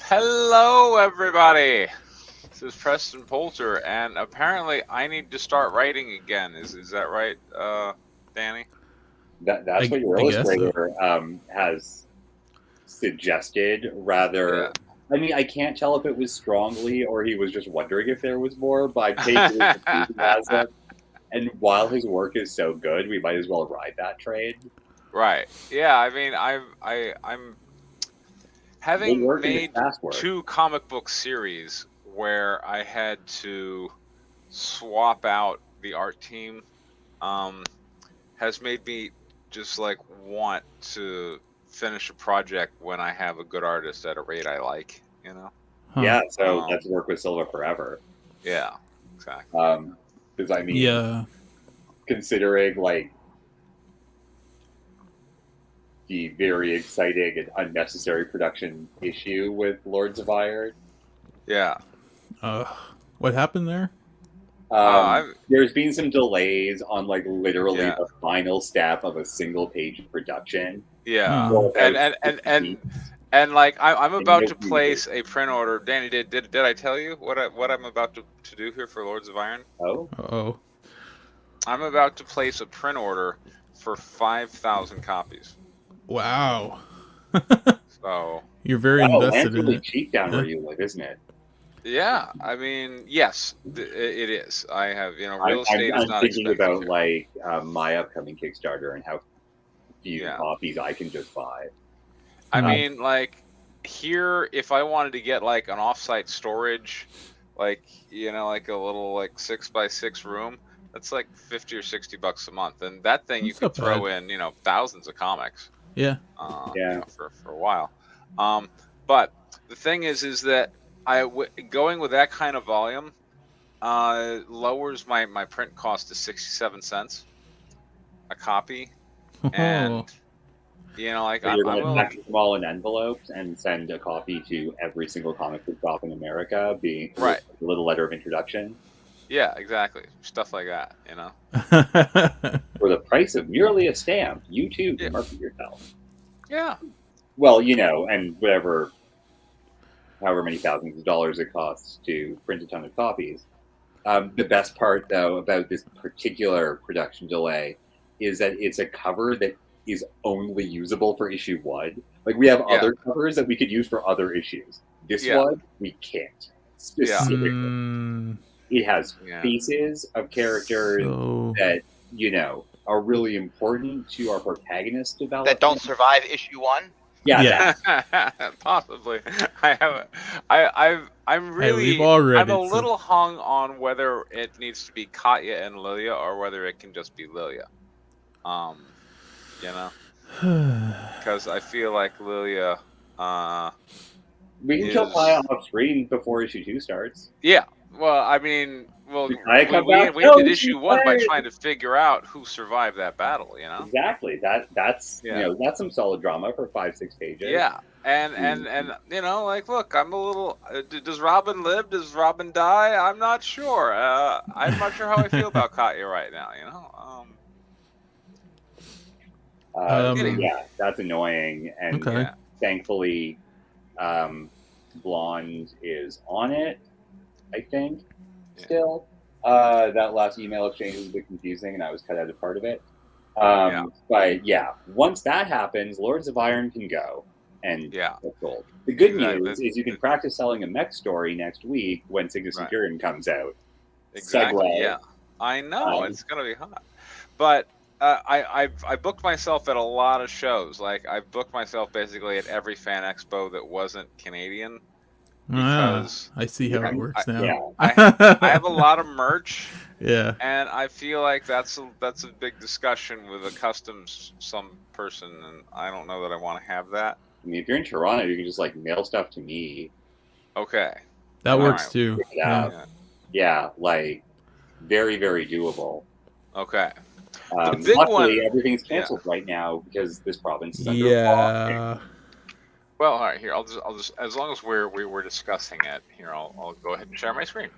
Hello, everybody. This is Preston Poulter, and apparently I need to start writing again. Is that right, Danny? That's what your I guess so. illustrator has suggested. Rather, Yeah. I mean, I can't tell if it was strongly or he was just wondering if there was more. But I take his enthusiasm, and while his work is so good, we might as well ride that train. Right. Yeah. I mean, I'm Good having work and it's made fast work. two comic book series where I had to swap out the art team. Um, has made me just like want to finish a project when I have a good artist at a rate I like. Huh. Yeah, so Um, that's work with Silva forever. yeah. Exactly. Because I mean, Yeah. considering like the very exciting and unnecessary production issue with Lords of Iron. Yeah. Uh, what happened there? I There's been some delays on like literally yeah. the final step of a single page of production Yeah, Hmm. for and about and and 6 and weeks and like I'm in about no to communication. place a print order. Danny, did I tell you what I'm about to do here for Lords of Iron? Oh, Oh. I'm about to place a print order for 5,000 copies. Wow. So You're very wow, land's invested in really it. cheap down where Yeah. you live, isn't it? yeah, I mean, yes, it is. I have I'm, real I'm, estate is I'm not thinking expensive about here. like my upcoming Kickstarter and how few Yeah, copies I can just buy. I Hmm. mean, like here, if I wanted to get like an offsite storage, like like a little like 6x6 room, that's like 50 or $60 a month, and that thing you That's could not bad. throw in thousands of comics, Yeah. Yeah, for a while. Um, but the thing is that going with that kind of volume lowers my print cost to 67 cents a copy, Oh. and like so you're I'm going to willing. package them all in envelopes and send a copy to every single comic book shop in America, being with Right. a little letter of introduction. Yeah, exactly. Stuff like that, For the price of merely a stamp, you too Yeah. can market yourself. Yeah. Well, and however many thousands of dollars it costs to print a ton of copies. The best part, though, about this particular production delay is that it's a cover that is only usable for issue one. Like, we have Yeah. other covers that we could use for other issues. This Yeah. one, we can't. Yeah. Specifically, Hmm. it has Yeah. faces of characters So. that, are really important to our protagonist That don't development. survive issue one. Yeah, Yeah. that. Possibly. I have Hey, we've all read I'm a it, so. little hung on whether it needs to be Katya and Lilia or whether it can just be Lilia. Um, you know, because I feel like Lilia We can kill Kaya is off screen before issue two starts. yeah. Well, I mean, Did Kaya come back? we No, ended she's issue one by dead. trying to figure out who survived that battle. Exactly. That's Yeah. that's some solid drama for 5-6 pages. Yeah, and like, look, I'm a little. Does Robin live? Does Robin die? I'm not sure. I'm not sure how I feel about Katya right now. Yeah, that's annoying. And Okay. Yeah, thankfully, Blonde is on it. I think Yeah. still. That last email exchange was a bit confusing, and I was cut out of part of it. Yeah. But yeah, once that happens, Lords of Iron can go and yeah, get sold. The good exactly. news is you can practice selling a mech story next week when Sigma Right, Centurion comes out. exactly. Segue. Yeah, I know Um, it's gonna be hot, but I booked myself at a lot of shows. Like I booked myself basically at every fan expo that wasn't Canadian Ah, because I see how it I works now. yeah, I have a lot of merch. Yeah. And I feel like that's a big discussion with a customs some person, and I don't know that I want to have that. I mean, if you're in Toronto, you can just like mail stuff to me. Okay, That all works right, too. Pick it Yeah. up. yeah, Yeah, like very, very doable. okay. The big Luckily, one, everything's yeah. canceled right now because this province is under a law. Yeah. Well, all right. Here, I'll just as long as we're discussing it here, I'll go ahead and share my screen.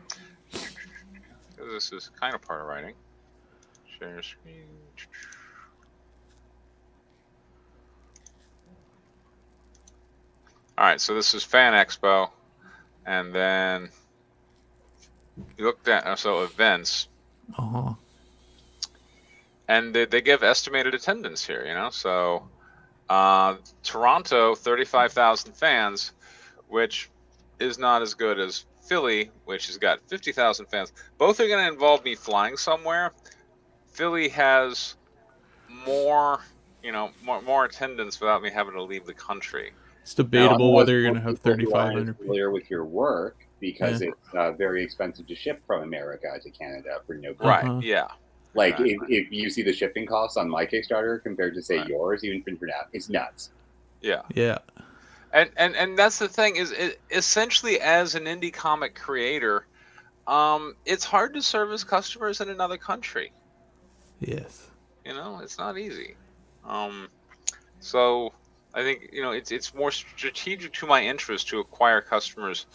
This is kind of part of writing. Share screen. All right, so this is Fan Expo, and then you looked at events, and they give estimated attendance here. So Toronto 35,000 fans, which is not as good as Philly, which has got 50,000 fans. Both are going to involve me flying somewhere. Philly has more, more attendance without me having to leave the country. It's debatable whether you're going to have 3,500 people. Familiar with your work because it's very expensive to ship from America to Canada for no cost. Right, yeah. Like, if you see the shipping costs on my Kickstarter compared to, say, yours, even for now, it's nuts. Yeah. Yeah. And that's the thing, is essentially, as an indie comic creator, it's hard to service customers in another country. Yes. It's not easy. So I think, it's more strategic to my interest to acquire customers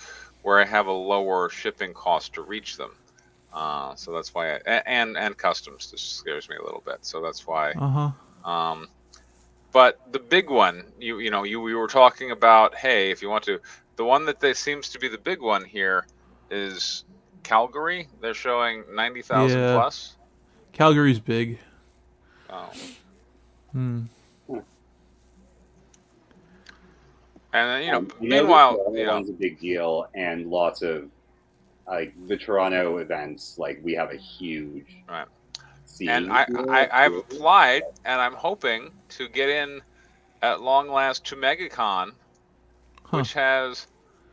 where I have a lower shipping cost to reach them. So that's why and customs just scares me a little bit. So that's why. But the big one, we were talking about, hey, if you want to, the one that seems to be the big one here is Calgary. They're showing 90,000 plus. Calgary's big. Oh. Hmm. And then, meanwhile, one's a big deal, and lots of the Toronto events. Like, we have a huge scene. And I've applied, and I'm hoping to get in at long last to MegaCon, which has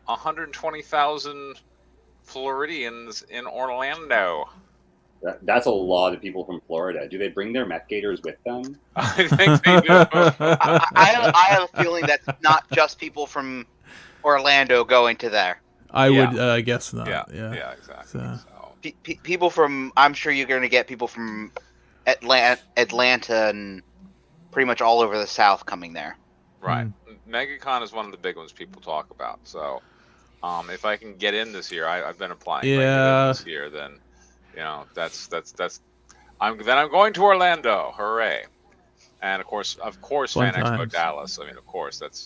120,000 Floridians in Orlando. That's a lot of people from Florida. Do they bring their Meth Gators with them? I think they do. I have a feeling that's not just people from Orlando going to there. I would guess not. Yeah, exactly. So. People from, I'm sure you're going to get people from Atlanta and pretty much all over the South coming there. Right. MegaCon is one of the big ones people talk about. So if I can get in this year, I've been applying. If I can get in this year, then that's I'm going to Orlando. Hooray. And of course Fan Expo Dallas. I mean, of course, that's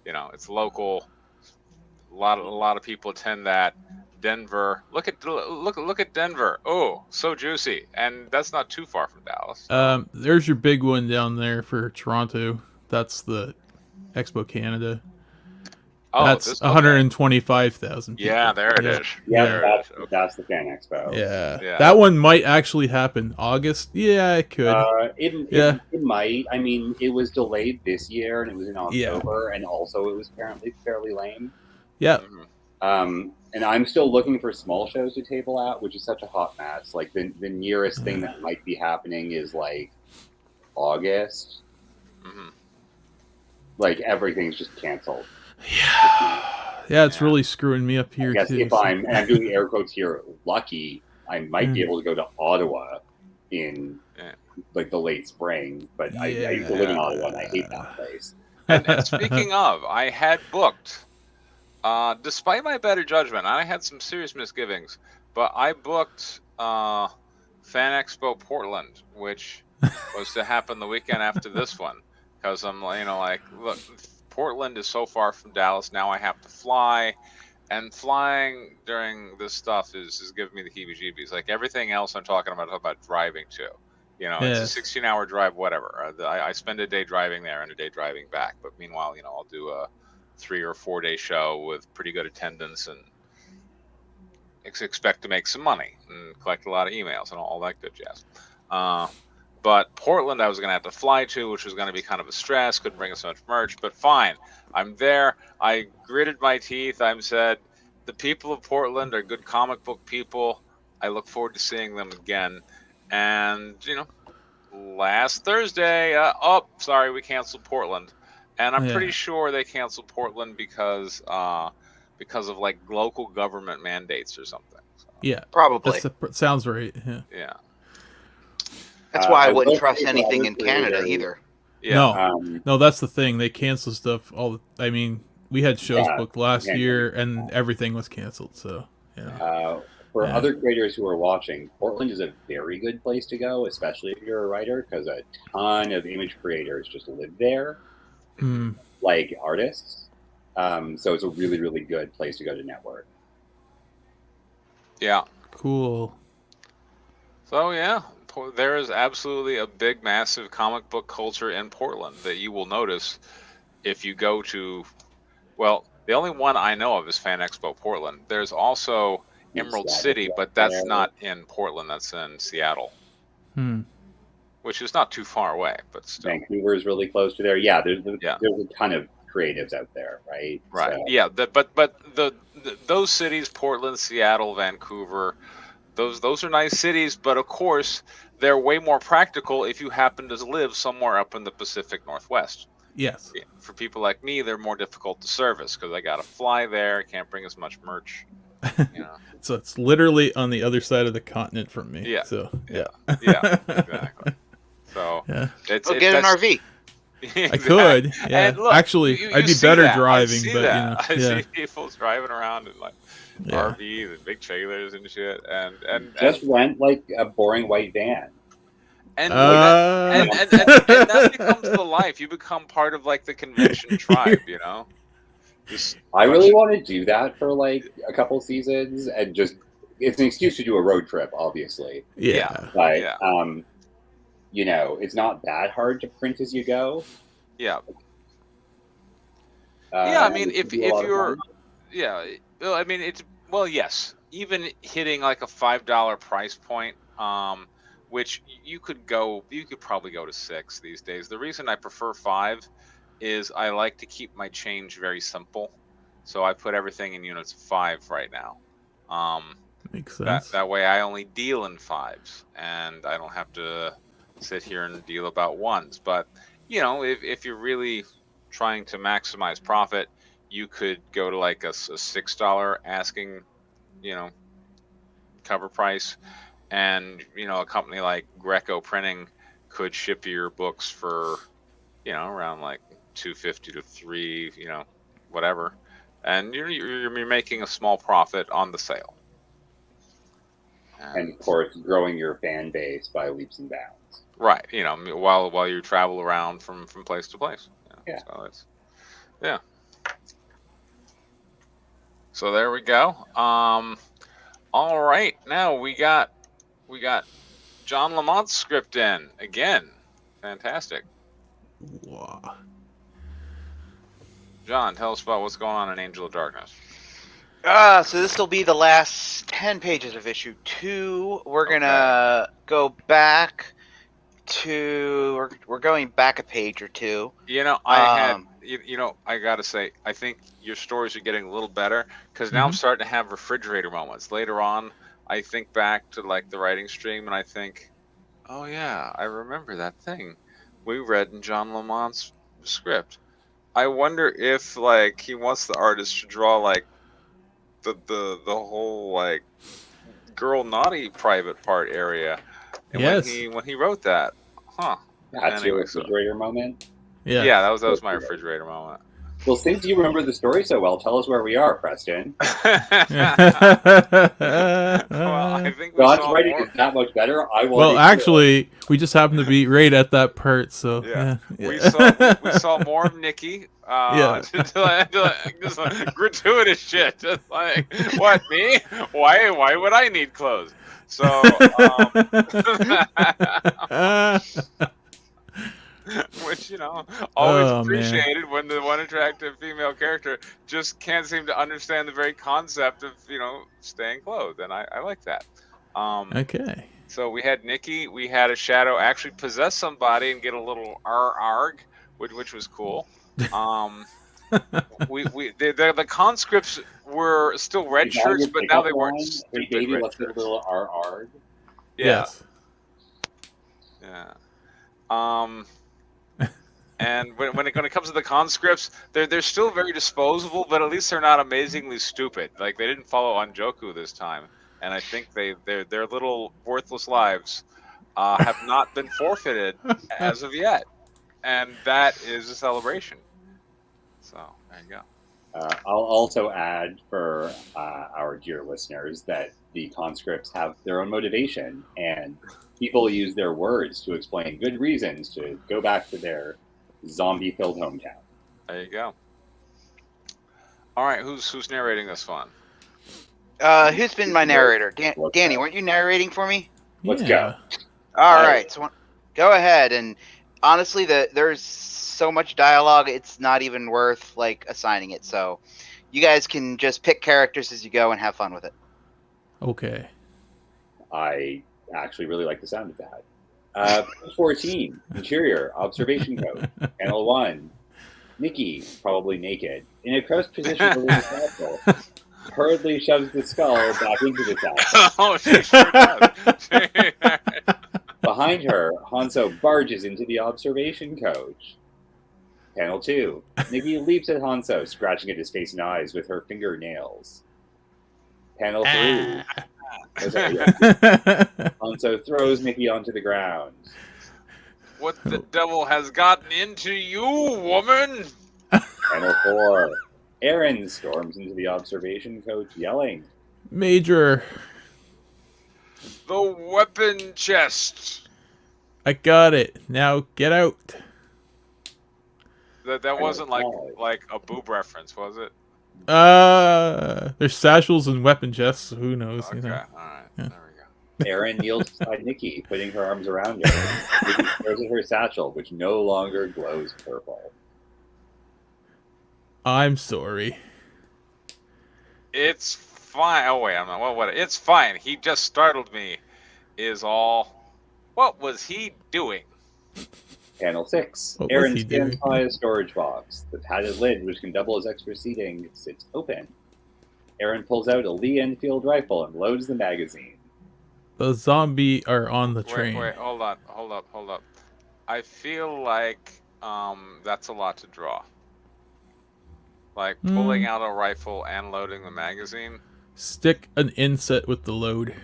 it's local. A lot of people attend that. Denver. Look at Denver. Oh, so juicy. And that's not too far from Dallas. There's your big one down there for Toronto. That's the Expo Canada. Oh, that's 125,000 people. Yeah, there it is. Yeah, that's the Fan Expo. Yeah, that one might actually happen August. Yeah, it could. It might. I mean, it was delayed this year, and it was in October, and also it was apparently fairly lame. Yeah. And I'm still looking for small shows to table out, which is such a hot mess. Like, the nearest thing that might be happening is like August. Like, everything's just canceled. Yeah, it's really screwing me up here, too. If I'm doing air quotes here, lucky, I might be able to go to Ottawa in like the late spring, but I used to live in Ottawa, and I hate that place. And speaking of, I had booked, despite my better judgment, I had some serious misgivings, but I booked Fan Expo Portland, which was to happen the weekend after this one, because I'm look, Portland is so far from Dallas. Now I have to fly, and flying during this stuff is giving me the heebie-jeebies. Like, everything else I'm talking about driving to. It's a 16-hour drive, whatever. I spend a day driving there and a day driving back. But meanwhile, I'll do a 3 or 4 day show with pretty good attendance and expect to make some money and collect a lot of emails and all that good jazz. But Portland, I was going to have to fly to, which was going to be kind of a stress. Couldn't bring us so much merch, but fine. I'm there. I gritted my teeth. I said, the people of Portland are good comic book people. I look forward to seeing them again. And, last Thursday, sorry, we canceled Portland. And I'm pretty sure they canceled Portland because of like local government mandates or something. So. Yeah, probably. Sounds right. Yeah. That's why I wouldn't trust anything in Canada either. Yeah. No, that's the thing. They cancel stuff I mean, we had shows booked last year, and everything was canceled. So, for other creators who are watching, Portland is a very good place to go, especially if you're a writer, because a ton of image creators just live there, like artists. So it's a really, really good place to go to network. Yeah. Cool. So yeah, there is absolutely a big, massive comic book culture in Portland that you will notice if you go to. Well, the only one I know of is Fan Expo Portland. There's also Emerald City, but that's not in Portland. That's in Seattle, which is not too far away, but still. Vancouver is really close to there. Yeah, there's a ton of creatives out there, right? Right. So. Yeah. But those cities, Portland, Seattle, Vancouver, those are nice cities. But of course, they're way more practical if you happen to live somewhere up in the Pacific Northwest. Yes. Yeah, for people like me, they're more difficult to service because I got to fly there. I can't bring as much merch. You know. So it's literally on the other side of the continent from me. Yeah. So yeah. Exactly. So get an RV. I could. Yeah. Look, actually, I'd be better driving, but I see people driving around in like RVs and big trailers and shit, and just rent like a boring white van. And that becomes the life. You become part of like the convention tribe, you know. I really want to do that for like a couple seasons, and just it's an excuse to do a road trip, obviously. Yeah. But you know, it's not that hard to print as you go. Yeah. I mean, if you're, well, I mean, yes, even hitting like a $5 price point, which you could probably go to $6 these days. The reason I prefer $5 is I like to keep my change very simple, so I put everything in units of 5 right now. Makes sense. That way, I only deal in 5s, and I don't have to sit here and deal about 1s. But you know, if you're really trying to maximize profit, you could go to like a $6 asking, you know, cover price, and you know, a company like Greco Printing could ship your books for, you know, around like $2.50 to $3, you know, whatever, and you're making a small profit on the sale. And of course, growing your fan base by leaps and bounds. Right, you know, while you travel around from place to place. Yeah. So it's So there we go. All right, now we got John Lamont's script in again. Fantastic. Wow. John, tell us about what's going on in Angel of Darkness. So this will be the last 10 pages of issue 2. We're gonna go back to we're going back a page or two. You know, I gotta say, I think your stories are getting a little better because now I'm starting to have refrigerator moments. Later on, I think back to like the writing stream and I think, oh yeah, I remember that thing we read in John Lamont's script. I wonder if like he wants the artist to draw like the whole like girl naughty private part area. And when he wrote that, That's your refrigerator moment. Yeah, that was my refrigerator moment. Well, since you remember the story so well, tell us where we are, Preston. Well, I think God's writing is that much better. Actually, we just happened to be right at that part, so we saw more of Nikki. Just gratuitous shit. Just like, what, me? Why would I need clothes? So, which, you know, always appreciated when the one attractive female character just can't seem to understand the very concept of, you know, staying clothed, and I like that. Okay. So we had Nikki, we had a shadow actually possess somebody and get a little arg, which was cool. The conscripts were still red shirts, but now they weren't. Hey, baby, let's get a little arg. Yes. Yeah. And when it comes to the conscripts, they're still very disposable, but at least they're not amazingly stupid. Like they didn't follow Anjoku this time, and I think their little worthless lives have not been forfeited as of yet, and that is a celebration. So there you go. I'll also add for our dear listeners that the conscripts have their own motivation, and people use their words to explain good reasons to go back to their zombie-filled hometown. There you go. All right, who's narrating this one? Who's been my narrator? Danny, weren't you narrating for me? Let's go. All right, so go ahead. And honestly, there's so much dialogue, it's not even worth like assigning it. So you guys can just pick characters as you go and have fun with it. Okay. I actually really like the sound of that. 14, interior, observation code. Panel 1, Nikki, probably naked, in a crouched position over the satchel, hurriedly shoves the skull back into the satchel. Oh, she sure does. Behind her, Hanzo barges into the observation coach. Panel 2, Nikki leaps at Hanzo, scratching at his face and eyes with her fingernails. Panel 3, Hanzo throws Nikki onto the ground. What the devil has gotten into you, woman? Panel 4, Aaron storms into the observation coach yelling, Major, The weapon chest. I got it. Now get out. That wasn't like a boob reference, was it? There's satchels and weapon chests. So who knows? Okay, You know. all right, Yeah. there we go. Aaron kneels beside Nikki, putting her arms around her. Nikki throws at her satchel, which no longer glows purple. I'm sorry. It's fine. Oh wait, I'm not. Well, what? It's fine. He just startled me. Is all. What was he doing? Panel 6. What was Aaron he stands doing? by a storage box. The padded lid, which can double as extra seating, sits open. Aaron pulls out a Lee Enfield rifle and loads the magazine. The zombie are on the train. Wait, hold up. I feel like that's a lot to draw. Like pulling out a rifle and loading the magazine. Stick an inset with the load.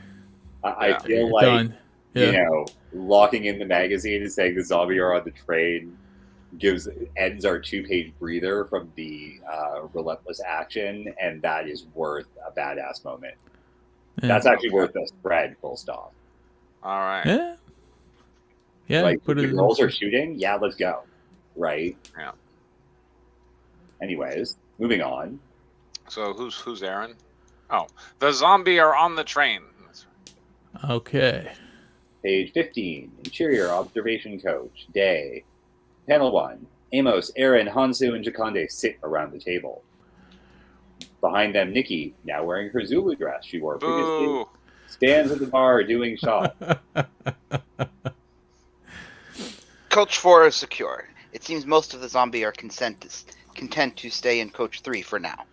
I feel You're like, done. Yeah. you know, locking in the magazine and saying the zombie are on the train ends our 2-page breather from the relentless action, and that is worth a badass moment. Yeah. That's actually worth a spread, full stop. All right. Yeah. Yeah. Like, Put the it in. girls are shooting? Yeah, let's go. Right? Yeah. Anyways, moving on. So who's Aaron? Oh, the zombie are on the train. Okay. Page 15, interior observation coach, day. Panel 1, Amos, Aaron, Hansu, and Jaconde sit around the table. Behind them, Nikki, now wearing her Zulu dress she wore previously, Boo! stands at the bar doing shots. Coach 4 is secure. It seems most of the zombie are content to stay in Coach 3 for now.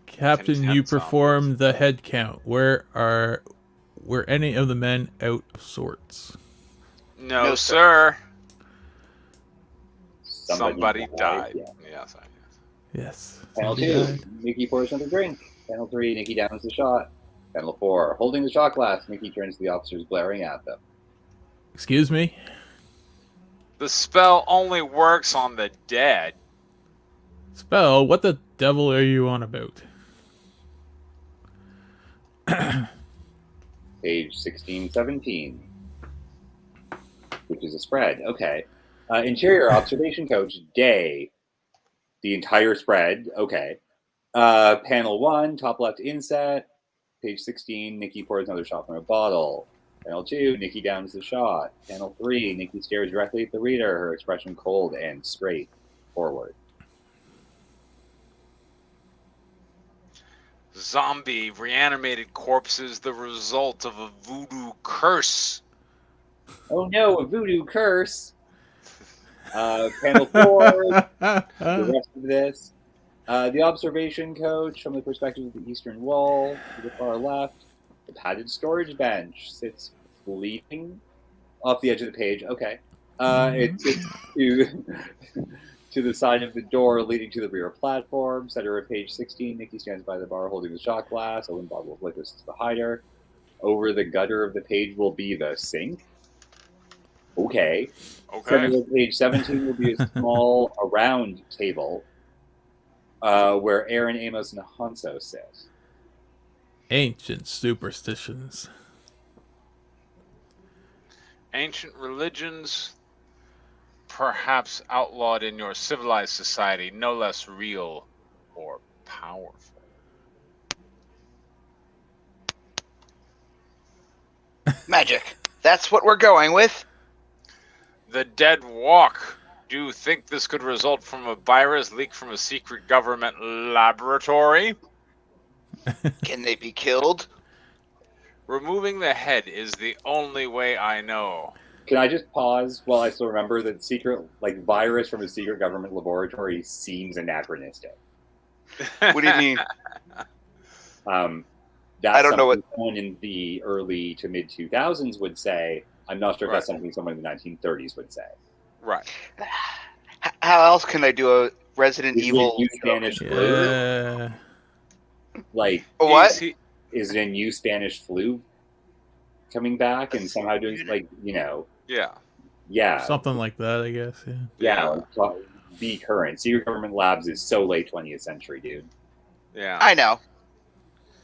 Captain, you Content perform the head count. Were any of the men out of sorts? No, sir. Somebody Somebody died. Yeah. Yes. Yes. Panel Somebody 2, died. Nikki pours another drink. Panel 3, Nikki downs the shot. Panel 4, holding the shot glass, Nikki turns to the officers glaring at them. Excuse me? The spell only works on the dead. Spell? What the devil are you on about? Page 16, 17, which is a spread. Okay. Interior observation coach, day. The entire spread. Okay. Panel 1, top left inset. Page 16, Nikki pours another shot from a bottle. Panel 2, Nikki downs the shot. Panel 3, Nikki stares directly at the reader, her expression cold and straight forward. Zombie reanimated corpses, the result of a voodoo curse. Oh no, a voodoo curse! Panel 4, the rest of this. The observation coach from the perspective of the eastern wall, to the far left. The padded storage bench sits bleeding off the edge of the page. Okay. It sits to the side of the door leading to the rear platform. Center of page 16, Nikki stands by the bar holding the shot glass. A bottle of liquor sits behind her. Over the gutter of the page will be the sink. Okay. Center of page 17 will be a small, round table where Aaron, Amos, and Hanso sit. Ancient superstitions. Ancient religions, perhaps outlawed in your civilized society, no less real or powerful. Magic. That's what we're going with. The dead walk. Do you think this could result from a virus leaked from a secret government laboratory? Can they be killed? Removing the head is the only way I know. Can I just pause while I still remember that secret, like, virus from a secret government laboratory seems anachronistic. What do you mean? That's I don't know something someone in the early to mid 2000s would say. I'm not sure if that's Right. something someone in the 1930s would say. Right. How else can I do a Resident Is it Evil? new Spanish flu? Yeah. Like, What? is it a new Spanish flu coming back and somehow doing, like, Yeah. yeah, Something like that, I guess. Yeah. yeah, like, be current. Secret government labs is so late 20th century, dude. Yeah. I know.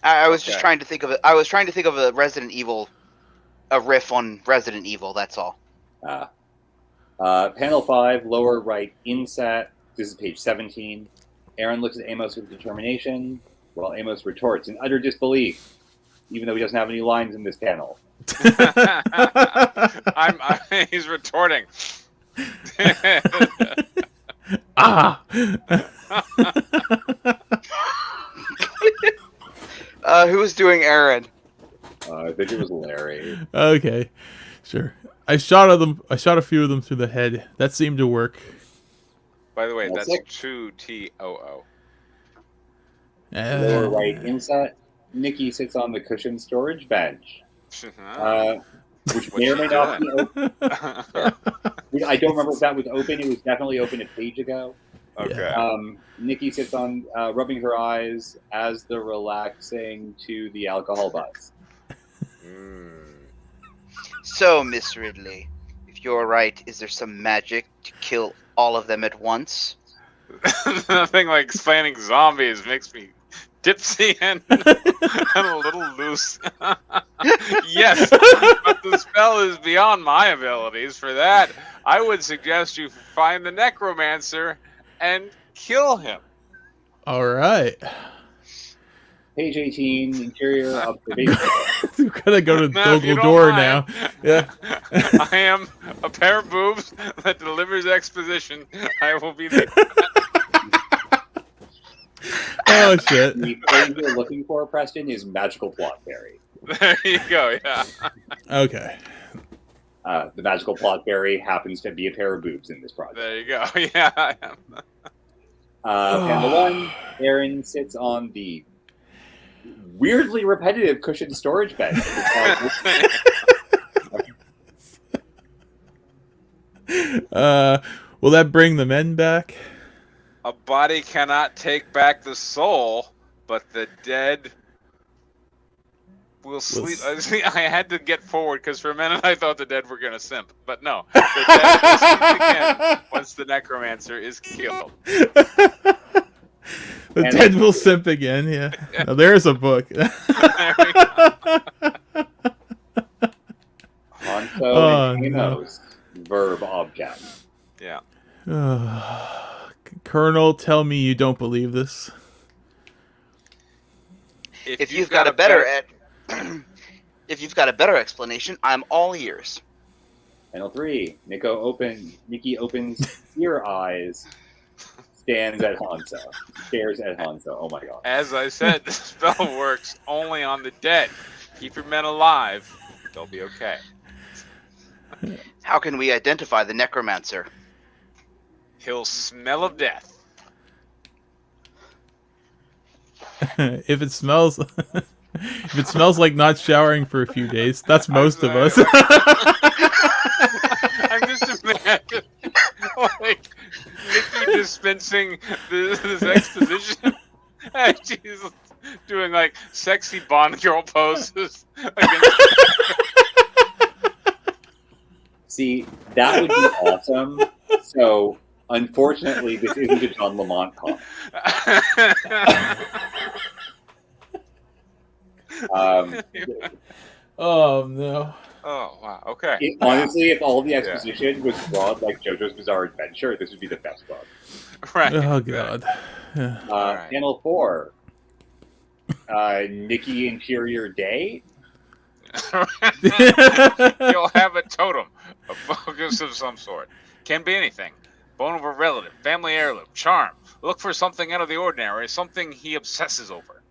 I was just Okay. trying to think of it. I was trying to think of a Resident Evil, a riff on Resident Evil. That's all. Panel 5, lower right inset. This is page 17. Aaron looks at Amos with determination, while Amos retorts in utter disbelief, even though he doesn't have any lines in this panel. He's retorting. Ah. Who was doing Aaron? I think it was Larry. Okay, sure. I shot a few of them through the head. That seemed to work. By the way, That's that's it. 2TOO. Lower right inset. Nikki sits on the cushioned storage bench, which What may or you may not be doing? open. I don't remember if that was open. It was definitely open a page ago. Okay. Nikki sits on, rubbing her eyes as they're relaxing to the alcohol buzz. So, Miss Ridley, if you're right, is there some magic to kill all of them at once? Nothing like explaining zombies makes me tipsy and a little loose. Yes, but the spell is beyond my abilities. For that, I would suggest you find the necromancer and kill him. All right. Page 18, interior observation. We're gonna go to Now, if you Dogle don't Door mind, now. Yeah. I am a pair of boobs that delivers exposition. I will be the Oh shit. The phrase you're looking for, Preston, is magical plot fairy. There you go, yeah. Okay. The magical plot fairy happens to be a pair of boobs in this project. There you go, yeah, I am. Panel 1, Aaron sits on the weirdly repetitive cushioned storage bench. Will that bring the men back? A body cannot take back the soul, but the dead will sleep. I had to get forward because for a minute I thought the dead were going to simp. But no, the dead will sleep again once the necromancer is killed. The dead will simp again, yeah. Now, there's a book. Hanso and Amos, verb object. Yeah. Colonel, tell me you don't believe this. If you've got a better if you've got a better explanation, I'm all ears. Panel 3, Nikki opens ear eyes, stares at Hanso. Oh my god. As I said, the spell works only on the dead. Keep your men alive. They'll be okay. How can we identify the necromancer? He'll smell of death. If it smells like not showering for a few days, that's most of us. I'm just imagining like Nikki dispensing this exposition. And she's doing like sexy Bond girl poses against See, that would be awesome. So, unfortunately, this isn't a John Lamont comic. Oh no. Oh, wow. Okay. Honestly, if all the exposition was broad like JoJo's Bizarre Adventure, this would be the best book. Right. Oh god. Yeah. Right. Panel 4. Nikki Interior Day. You'll have a totem, a focus of some sort. Can be anything. Bone of a relative, family heirloom, charm. Look for something out of the ordinary, something he obsesses over.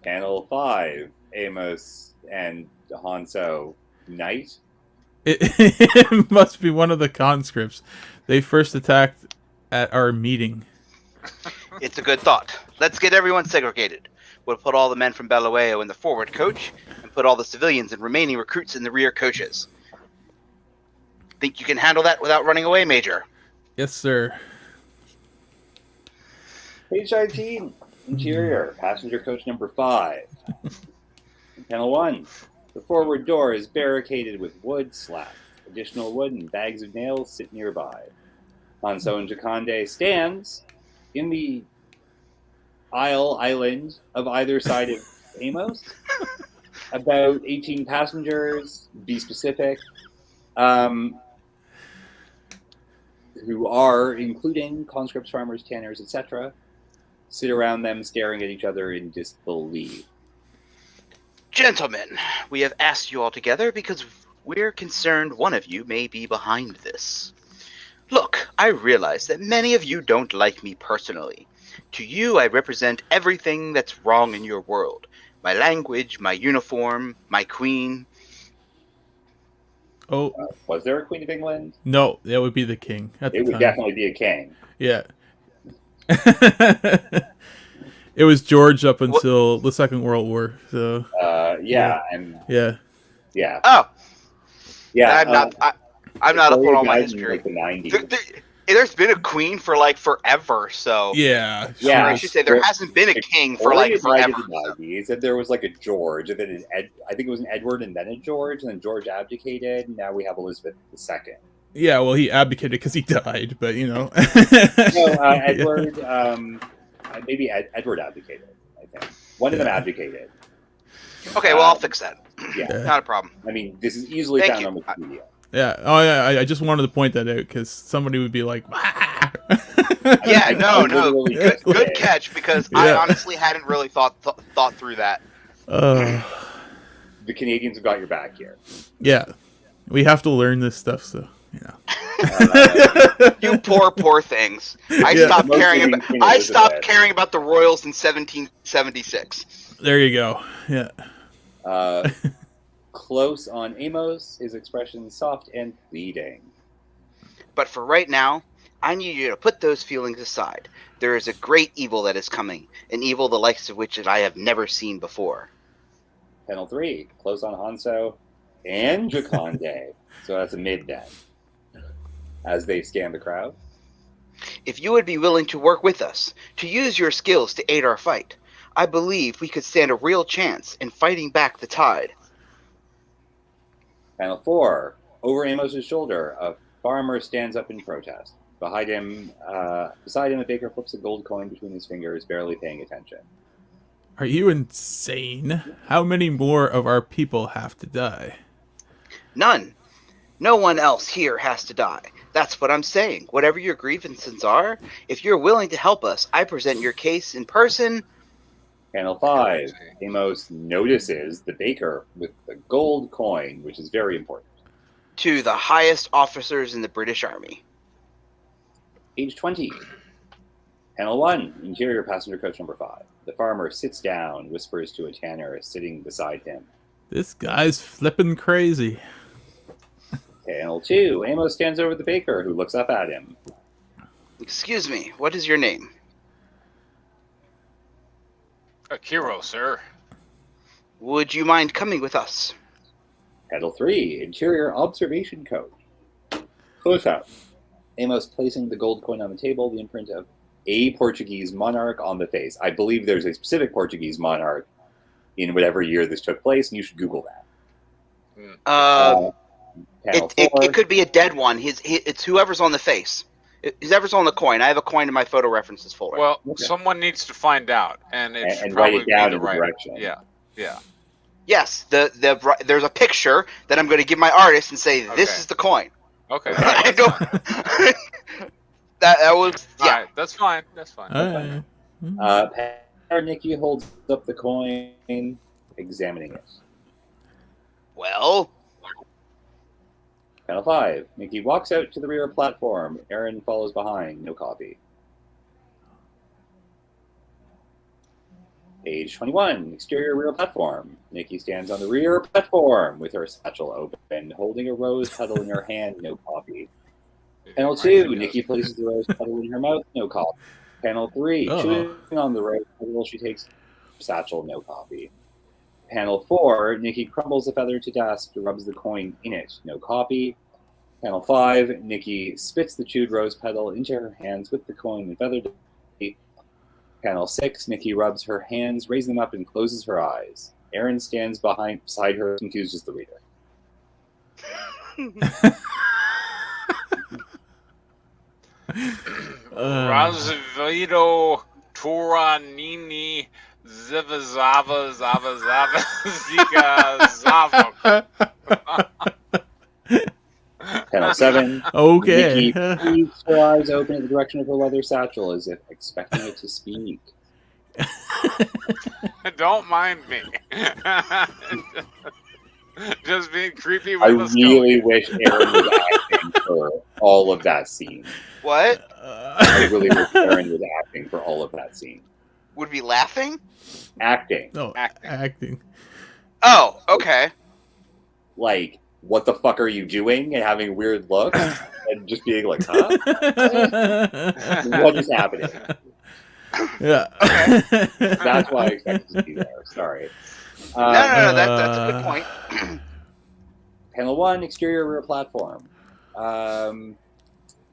Panel 5. Amos and Hanso Knight. It must be one of the conscripts. They first attacked at our meeting. It's a good thought. Let's get everyone segregated. We'll put all the men from Balaeo in the forward coach and put all the civilians and remaining recruits in the rear coaches. Think you can handle that without running away, Major? Yes, sir. Page 19. Interior. Passenger coach number 5. Panel 1. The forward door is barricaded with wood slats. Additional wood and bags of nails sit nearby. Hanso and Jakande stands in the island of either side of Amos. About 18 passengers, be specific, who are, including conscripts, farmers, tanners, etc., sit around them staring at each other in disbelief. Gentlemen, we have asked you all together because we're concerned one of you may be behind this. Look, I realize that many of you don't like me personally. To you, I represent everything that's wrong in your world. My language, my uniform, my queen. Oh, Was there a Queen of England? no, that would be the king at the It would time. definitely be a king. Yeah. It was George up until the Second World War. So and yeah. yeah. Oh, Yeah. I'm not up on all my died in, history. like, the 90s. There's been a queen for like forever, so Yeah. Yeah. I should say there hasn't been a king for like Victoria died forever. in the 90s, and there was like a George, and then I think it was an Edward and then a George, and then George abdicated, and now we have Elizabeth II. Yeah, well, he abdicated because he died, but you know. No, Edward, maybe Edward abdicated, I think. One of them abdicated. Okay, well I'll fix that. Yeah. Not a problem. I mean, this is easily Thank found you. on Wikipedia. Yeah. Oh, yeah. I just wanted to point that out because somebody would be like, "Ah!" Yeah, no, Literally good today. catch because I Yeah. honestly hadn't really thought through that. The Canadians have got your back here. Yeah. We have to learn this stuff, so you know. You poor things. I Yeah. stopped caring Mostly about. Queen I Elizabeth. stopped caring about the royals in 1776. There you go. Yeah. Close on Amos, his expression soft and pleading. But for right now, I need you to put those feelings aside. There is a great evil that is coming, an evil the likes of which I have never seen before. Panel 3, close on Hanso and Jakande. So that's a mid then. As they scan the crowd. If you would be willing to work with us, to use your skills to aid our fight, I believe we could stand a real chance in fighting back the tide. Panel 4, over Amos's shoulder, a farmer stands up in protest. Beside him, a baker flips a gold coin between his fingers, barely paying attention. Are you insane? How many more of our people have to die? None. No one else here has to die. That's what I'm saying. Whatever your grievances are, if you're willing to help us, I present your case in person. Panel 5, Amos notices the baker with the gold coin, which is very important. To the highest officers in the British Army. Page 20. Panel 1, interior passenger coach number 5. The farmer sits down, whispers to a tanner sitting beside him. This guy's flipping crazy. Panel 2, Amos stands over the baker, who looks up at him. Excuse me, what is your name? Akiro, sir. Would you mind coming with us? Panel 3, interior observation coach. Close up. Amos placing the gold coin on the table, the imprint of a Portuguese monarch on the face. I believe there's a specific Portuguese monarch in whatever year this took place, and you should Google that. Panel 4. It could be a dead one. It's whoever's on the face. It's whoever's on the coin. I have a coin in my photo references folder. Well, Okay. someone needs to find out, and it should and write probably it down be in the the right. direction. Yeah. Yes, there's a picture that I'm going to give my artist and say, "This is the coin." Okay. I don't. that was All right, that's fine. That's fine. Alright. Nikki holds up the coin, examining it. Well, Panel 5. Nikki walks out to the rear platform. Aaron follows behind. No copy. Page 21. Exterior rear platform. Nikki stands on the rear platform with her satchel open, holding a rose petal in her hand. No copy. Panel 2. Nikki places the rose petal in her mouth. No copy. Panel 3. Oh. Chewing on the rose petal, she takes her satchel. No copy. Panel 4. Nikki crumbles the feather to dust, rubs the coin in it. No copy. Panel 5. Nikki spits the chewed rose petal into her hands with the coin and feather. Panel 6. Nikki rubs her hands, raises them up, and closes her eyes. Aaron stands beside her, confused as the reader. Razvido Turanini Zivazava Zava Zava Zika Zava. Panel 7. Okay. Nikki keeps her eyes open in the direction of her leather satchel as if expecting it to speak. Don't mind me. Just being creepy with I the really wish Aaron was acting for all of that scene. what I really wish Aaron was acting for all of that scene. would be laughing? Acting. No, acting. Oh, okay. Like, what the fuck are you doing? And having weird looks. And just being like, huh? What is happening? Yeah. That's why I expected to be there. Sorry. No, that's a good point. Panel 1, exterior rear platform.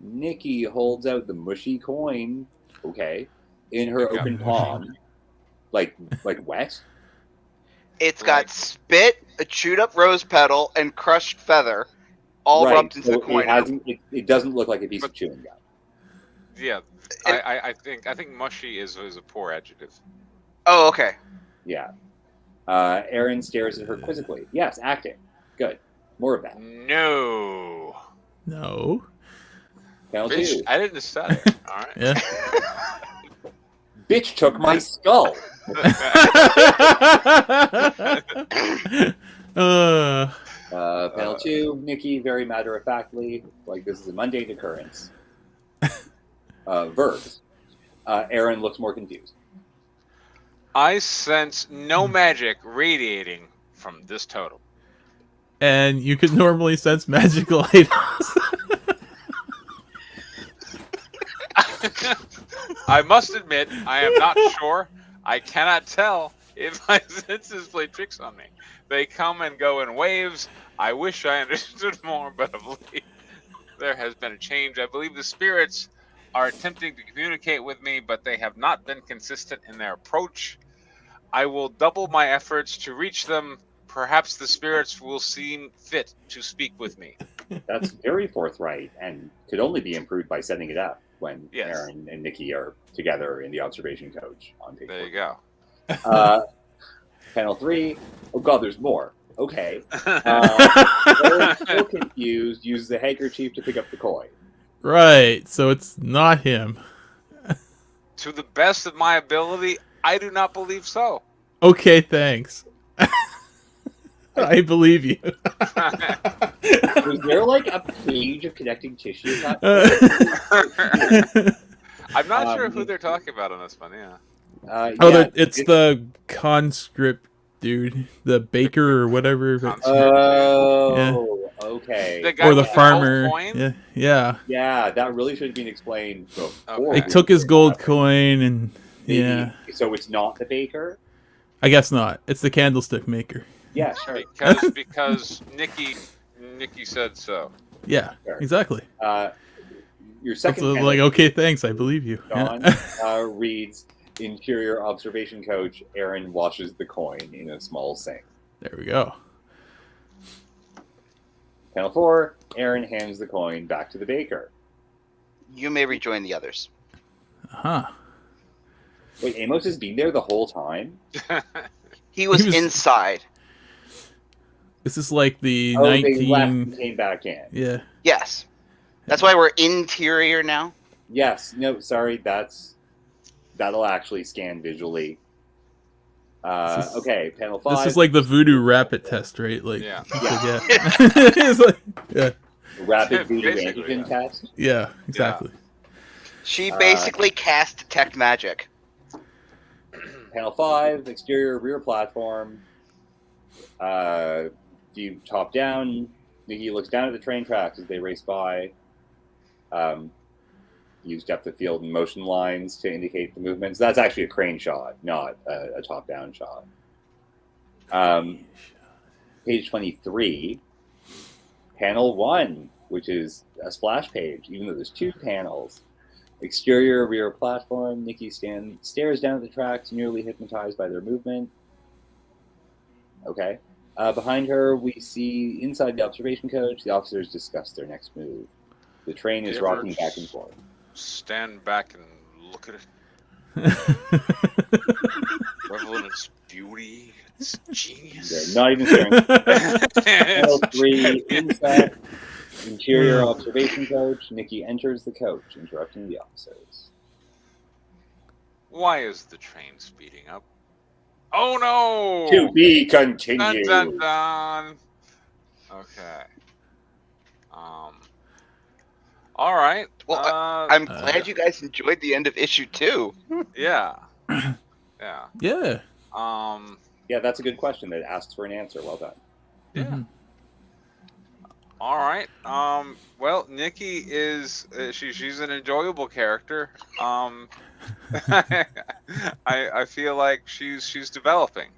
Nikki holds out the mushy coin, okay, in her open palm. Like wet? It's got spit, a chewed up rose petal, and crushed feather, all rubbed into the coin. It doesn't look like a piece of chewing gum. Yeah, I think mushy is a poor adjective. Oh, okay. Yeah. Aaron stares at her quizzically. Yes, acting. Good. More of that. No. No. Panel Bitch, 2. I didn't decide. All right. Yeah. Bitch took my skull. Panel 2. Nikki, very matter-of-factly, like this is a mundane occurrence. Verbs. Aaron looks more confused. I sense no magic radiating from this totem. And you could normally sense magical items. I must admit, I am not sure. I cannot tell if my senses play tricks on me. They come and go in waves. I wish I understood more, but of late there has been a change. I believe the spirits are attempting to communicate with me, but they have not been consistent in their approach. I will double my efforts to reach them. Perhaps the spirits will seem fit to speak with me. That's very forthright and could only be improved by setting it up when Yes. Aaron and Nikki are together in the observation coach on page There you go. Panel 3. Oh god, there's more. Okay. Aaron's so confused, uses the handkerchief to pick up the coin. Right, so it's not him. To the best of my ability, I do not believe so. Okay, thanks. I believe you. Was there like a page of connecting tissue? I'm not sure who they're talking about on this one, yeah. It's the conscript dude, the baker or whatever. Oh, okay. The guy Or the with farmer. gold coin? Yeah. Yeah, that really should have been explained before. Okay. They took his gold coin and Maybe. yeah. So it's not the baker? I guess not. It's the candlestick maker. Yeah, sure. Because Nikki said so. Yeah, Sure. exactly. Your It's second like, panel, okay, thanks, I believe you. John, Yeah. reads, interior observation coach, Aaron washes the coin in a small sink. There we go. Panel 4, Aaron hands the coin back to the baker. You may rejoin the others. Huh. Wait, Amos has been there the whole time? He was He was- inside. This is like the They left 19. and came back in. Yeah. Yes. That's why we're interior now. Yes. No, sorry. That'll actually scan visually. Okay, panel 5. This is like the voodoo rapid test, right? Like, Yeah. Yeah. It's like, yeah. Rapid voodoo Basically, antigen test. Yeah, exactly. She basically cast detect magic. Panel 5, exterior rear platform. View top down. Nikki looks down at the train tracks as they race by. Use depth of field and motion lines to indicate the movements. That's actually a crane shot, not a top-down shot. Page 23, panel 1, which is a splash page, even though there's 2 panels. Exterior rear platform. Nikki stares down at the tracks, nearly hypnotized by their movement. Okay. Behind her, we see inside the observation coach, the officers discuss their next move. The train is rocking back and forth. Stand back and look at it. Revel in its beauty, its genius. They're not even staring. Panel 3, inside interior observation coach. Nikki enters the coach, interrupting the officers. Why is the train speeding up? Oh no! To be continued. Dun, dun, dun. Okay. All right. Well, I'm glad you guys enjoyed the end of issue 2. Yeah. Yeah. Yeah. Yeah, that's a good question that asks for an answer. Well done. Yeah. Mm-hmm. All right. Well, Nikki is she's an enjoyable character. I feel like she's developing.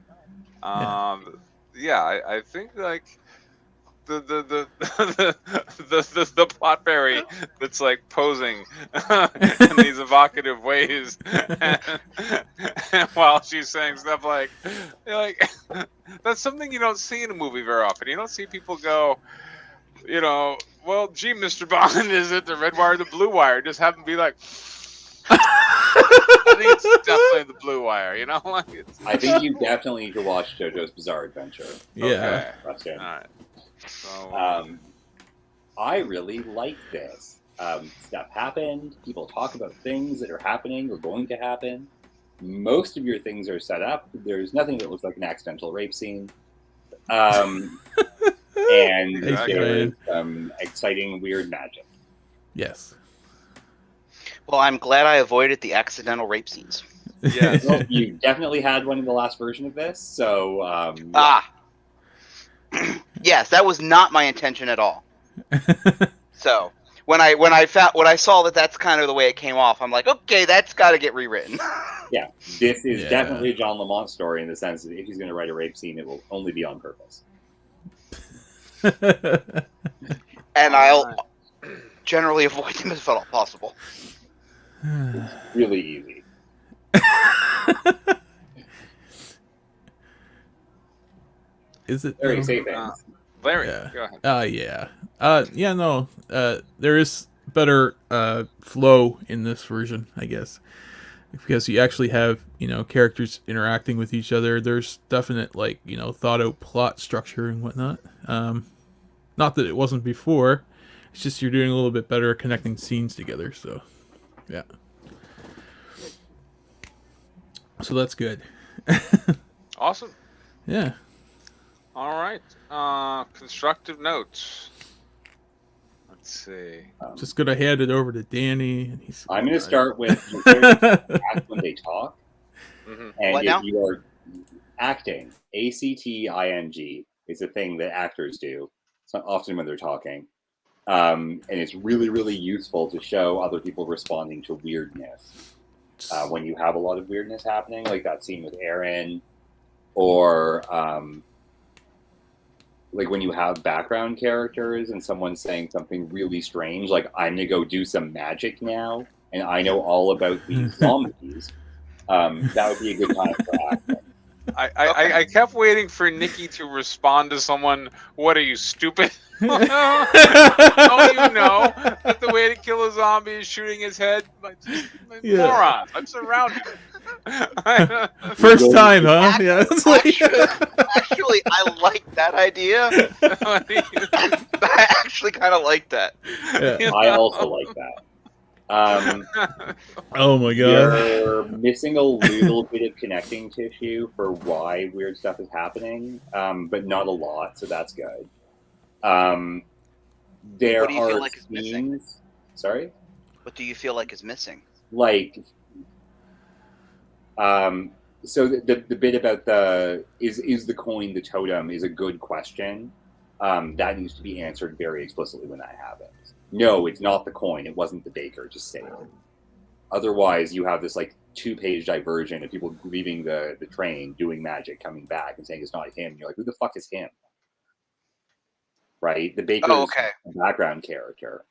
Yeah, I think like the plot fairy that's like posing in these evocative ways and while she's saying stuff like that's something you don't see in a movie very often. You don't see people go, well, gee, Mr. Bond, is it the red wire or the blue wire? Just have them be like, I think it's definitely the blue wire, like it's... I think you definitely need to watch JoJo's Bizarre Adventure. Yeah. Okay. That's good. All right. So, I really like this. Stuff happened. People talk about things that are happening or going to happen. Most of your things are set up. There's nothing that looks like an accidental rape scene. And there's some exciting, weird magic. Yes. Well, I'm glad I avoided the accidental rape scenes. yeah. Well, you definitely had one in the last version of this, so... Yes, that was not my intention at all. So when I saw that that's kind of the way it came off, I'm like, okay, that's got to get rewritten. Yeah, this is definitely a John Lamont story in the sense that if he's going to write a rape scene, it will only be on purpose. And I'll generally avoid them if at all possible. It's really easy. Is it? Larry, say things. Larry, Yeah. go ahead. There is better flow in this version, I guess, because you actually have characters interacting with each other. There's definite thought out plot structure and whatnot. Not that it wasn't before. It's just you're doing a little bit better at connecting scenes together. So, yeah. So that's good. Awesome. Yeah. All right. Constructive notes. Let's see. Just gonna hand it over to Danny. And I'm going to start with act when they talk. Mm-hmm. And What if now? you are acting, acting is a thing that actors do. It's not often when they're talking. And it's really, really useful to show other people responding to weirdness. When you have a lot of weirdness happening, like that scene with Aaron, or like when you have background characters and someone's saying something really strange, like I'm gonna go do some magic now, and I know all about these zombies. That would be a good time for acting. I kept waiting for Nikki to respond to someone. What are you, stupid? Don't you know that the way to kill a zombie is shooting his head? Morons. I'm surrounded. First time, huh? Yeah. It's like... Actually, I like that idea. I actually kind of like that. Yeah. I also like that. Oh my god. You're missing a little bit of connecting tissue for why weird stuff is happening, but not a lot, so that's good. There What do you are feel like is missing? scenes. Sorry? What do you feel like is missing? Like, so the bit about the is the coin the totem is a good question. That needs to be answered very explicitly when that happens. No, it's not the coin. It wasn't the baker. Just say it. Otherwise, you have this like 2-page diversion of people leaving the train, doing magic, coming back, and saying it's not him. You're like, who the fuck is him? Right? The baker's okay. a background character,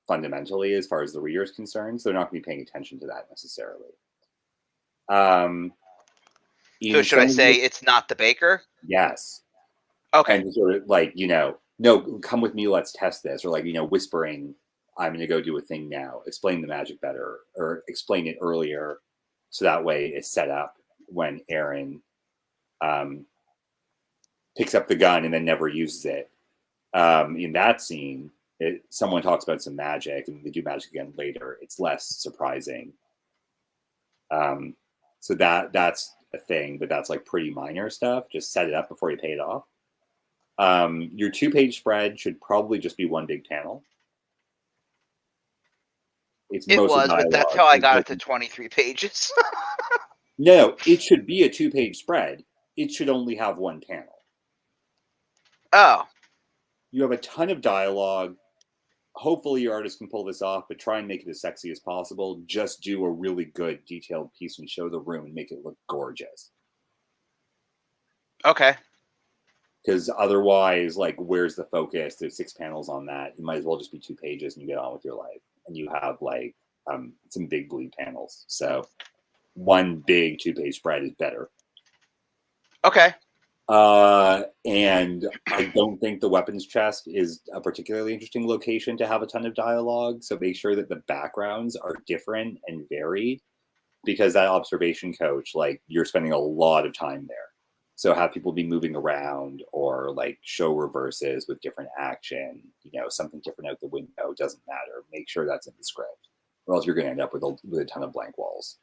fundamentally, as far as the reader is concerned. So they're not going to be paying attention to that necessarily. So should I say it's not the baker? Yes. Okay. And sort of like, no, come with me, let's test this. Or like, whispering, I'm going to go do a thing now. Explain the magic better, or explain it earlier, so that way it's set up when Aaron picks up the gun and then never uses it. In that scene, someone talks about some magic and they do magic again later. It's less surprising. So that's a thing, but that's like pretty minor stuff. Just set it up before you pay it off. Your 2-page spread should probably just be one big panel. It was, but that's how I got it to 23 pages. No, it should be a 2-page spread. It should only have one panel. Oh. You have a ton of dialogue. Hopefully your artist can pull this off, but try and make it as sexy as possible. Just do a really good detailed piece and show the room and make it look gorgeous. Okay. Because otherwise, like, where's the focus? There's 6 panels on that. It might as well just be 2 pages and you get on with your life. And you have, like, some big bleed panels. So one big 2-page spread is better. Okay. And I don't think the weapons chest is a particularly interesting location to have a ton of dialogue. So make sure that the backgrounds are different and varied, because that observation coach, like, you're spending a lot of time there. So have people be moving around, or like show reverses with different action, something different out the window, doesn't matter. Make sure that's in the script, or else you're going to end up with a ton of blank walls.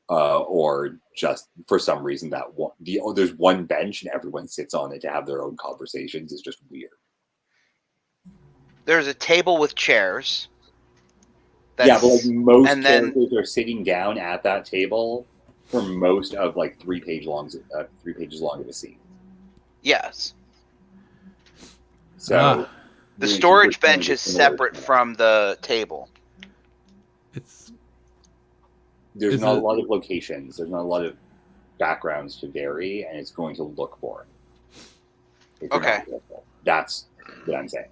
Or just for some reason there's one bench and everyone sits on it to have their own conversations is just weird. There's a table with chairs. But like most characters are sitting down at that table for most of like 3 pages long of a scene. Yes. So the storage bench is separate from the table. There's not a lot of locations. There's not a lot of backgrounds to vary, and it's going to look boring. Okay. That's what I'm saying.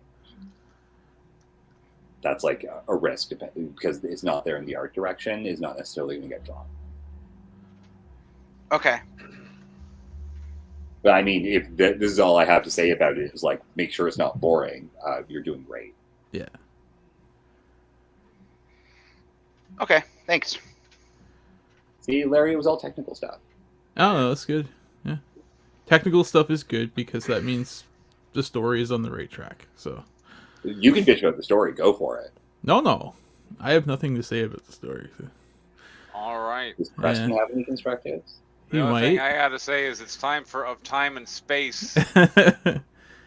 That's like a risk, because it's not there in the art direction, is not necessarily going to get drawn. Okay. But I mean, if this is all I have to say about it, is like, make sure it's not boring. You're doing great. Yeah. Okay, thanks. See, Larry, it was all technical stuff. Oh, that's good. Yeah. Technical stuff is good because that means the story is on the right track. So you can bitch about the story. Go for it. No. I have nothing to say about the story. So. All right. Does Preston have any constructives? The only thing I got to say is it's time for Of Time and Space.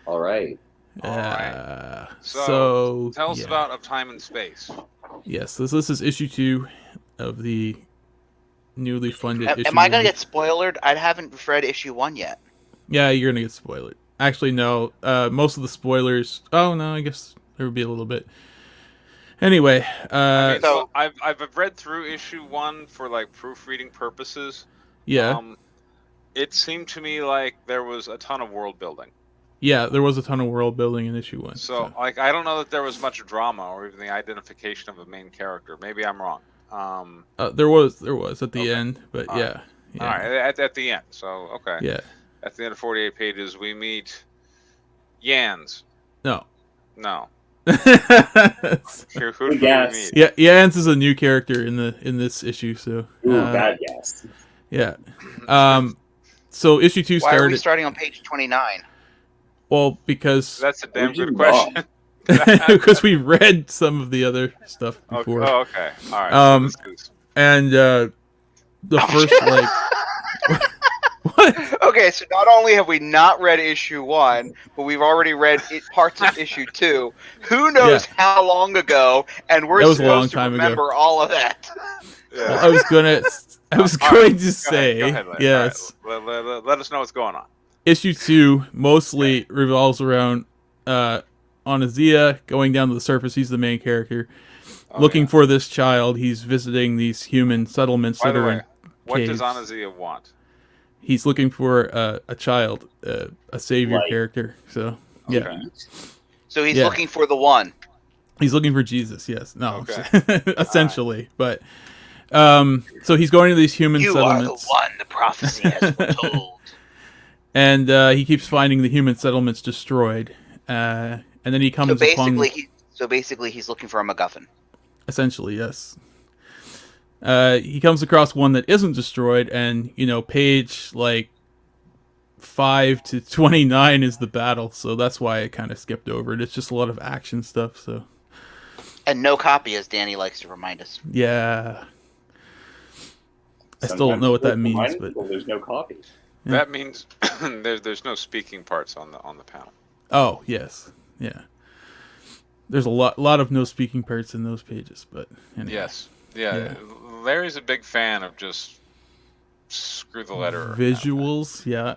All right. All right. So tell us about Of Time and Space. Yes, this is issue 2 of the newly funded issue. Am I going to get spoiled? I haven't read issue 1 yet. Yeah, you're going to get spoiled. Actually, no. Most of the spoilers... Oh, no, I guess there would be a little bit. Anyway. So I've read through issue 1 for, like, proofreading purposes. Yeah. It seemed to me like there was a ton of world building. Yeah, there was a ton of world building in issue 1. So, like, I don't know that there was much drama or even the identification of a main character. Maybe I'm wrong. There was at the end, but yeah. All right, at the end. So, okay. Yeah. At the end of 48 pages, we meet Yans. No. Who do we Yes. meet? Yeah, Jans is a new character in this issue, so Ooh, bad guess. yeah. So issue 2 Why are we started starting on page 29? well because That's a damn Where'd you good question. because we read some of the other stuff before. Oh, okay. All right. Um, So this is, And the first like what? Okay, so not only have we not read issue 1, but we've already read parts of issue 2. Who knows how long ago, and we're That was a long supposed to time ago. remember all of that. yeah. Well, I was going All to right, say Go ahead, Larry. yes. All right. Let us know what's going on. Issue 2 mostly revolves around Onizia going down to the surface. He's the main character, Oh, looking yeah. for this child. He's visiting these human settlements By that the are way, in what caves. does Anazia want? He's looking for a child, a savior Like- character. So yeah, Okay. So he's Yeah. looking for the one. he's looking for Jesus. Yes, no, Okay. essentially, but so he's going to these human You are the settlements, one the prophecy has foretold. and he keeps finding the human settlements destroyed, and then he comes upon So basically, he's looking for a MacGuffin. essentially yes. He comes across one that isn't destroyed, and page like 5 to 29 is the battle, so that's why I kind of skipped over it. It's just a lot of action stuff. So And no copy, as Danny likes to remind us. yeah, I still don't know what that means, but there's no copy. Yeah. That means there's no speaking parts on the panel. oh yes, yeah. There's a lot of no speaking parts in those pages, but anyway. Yes. Yeah. Larry's a big fan of just screw the letter. Visuals, yeah.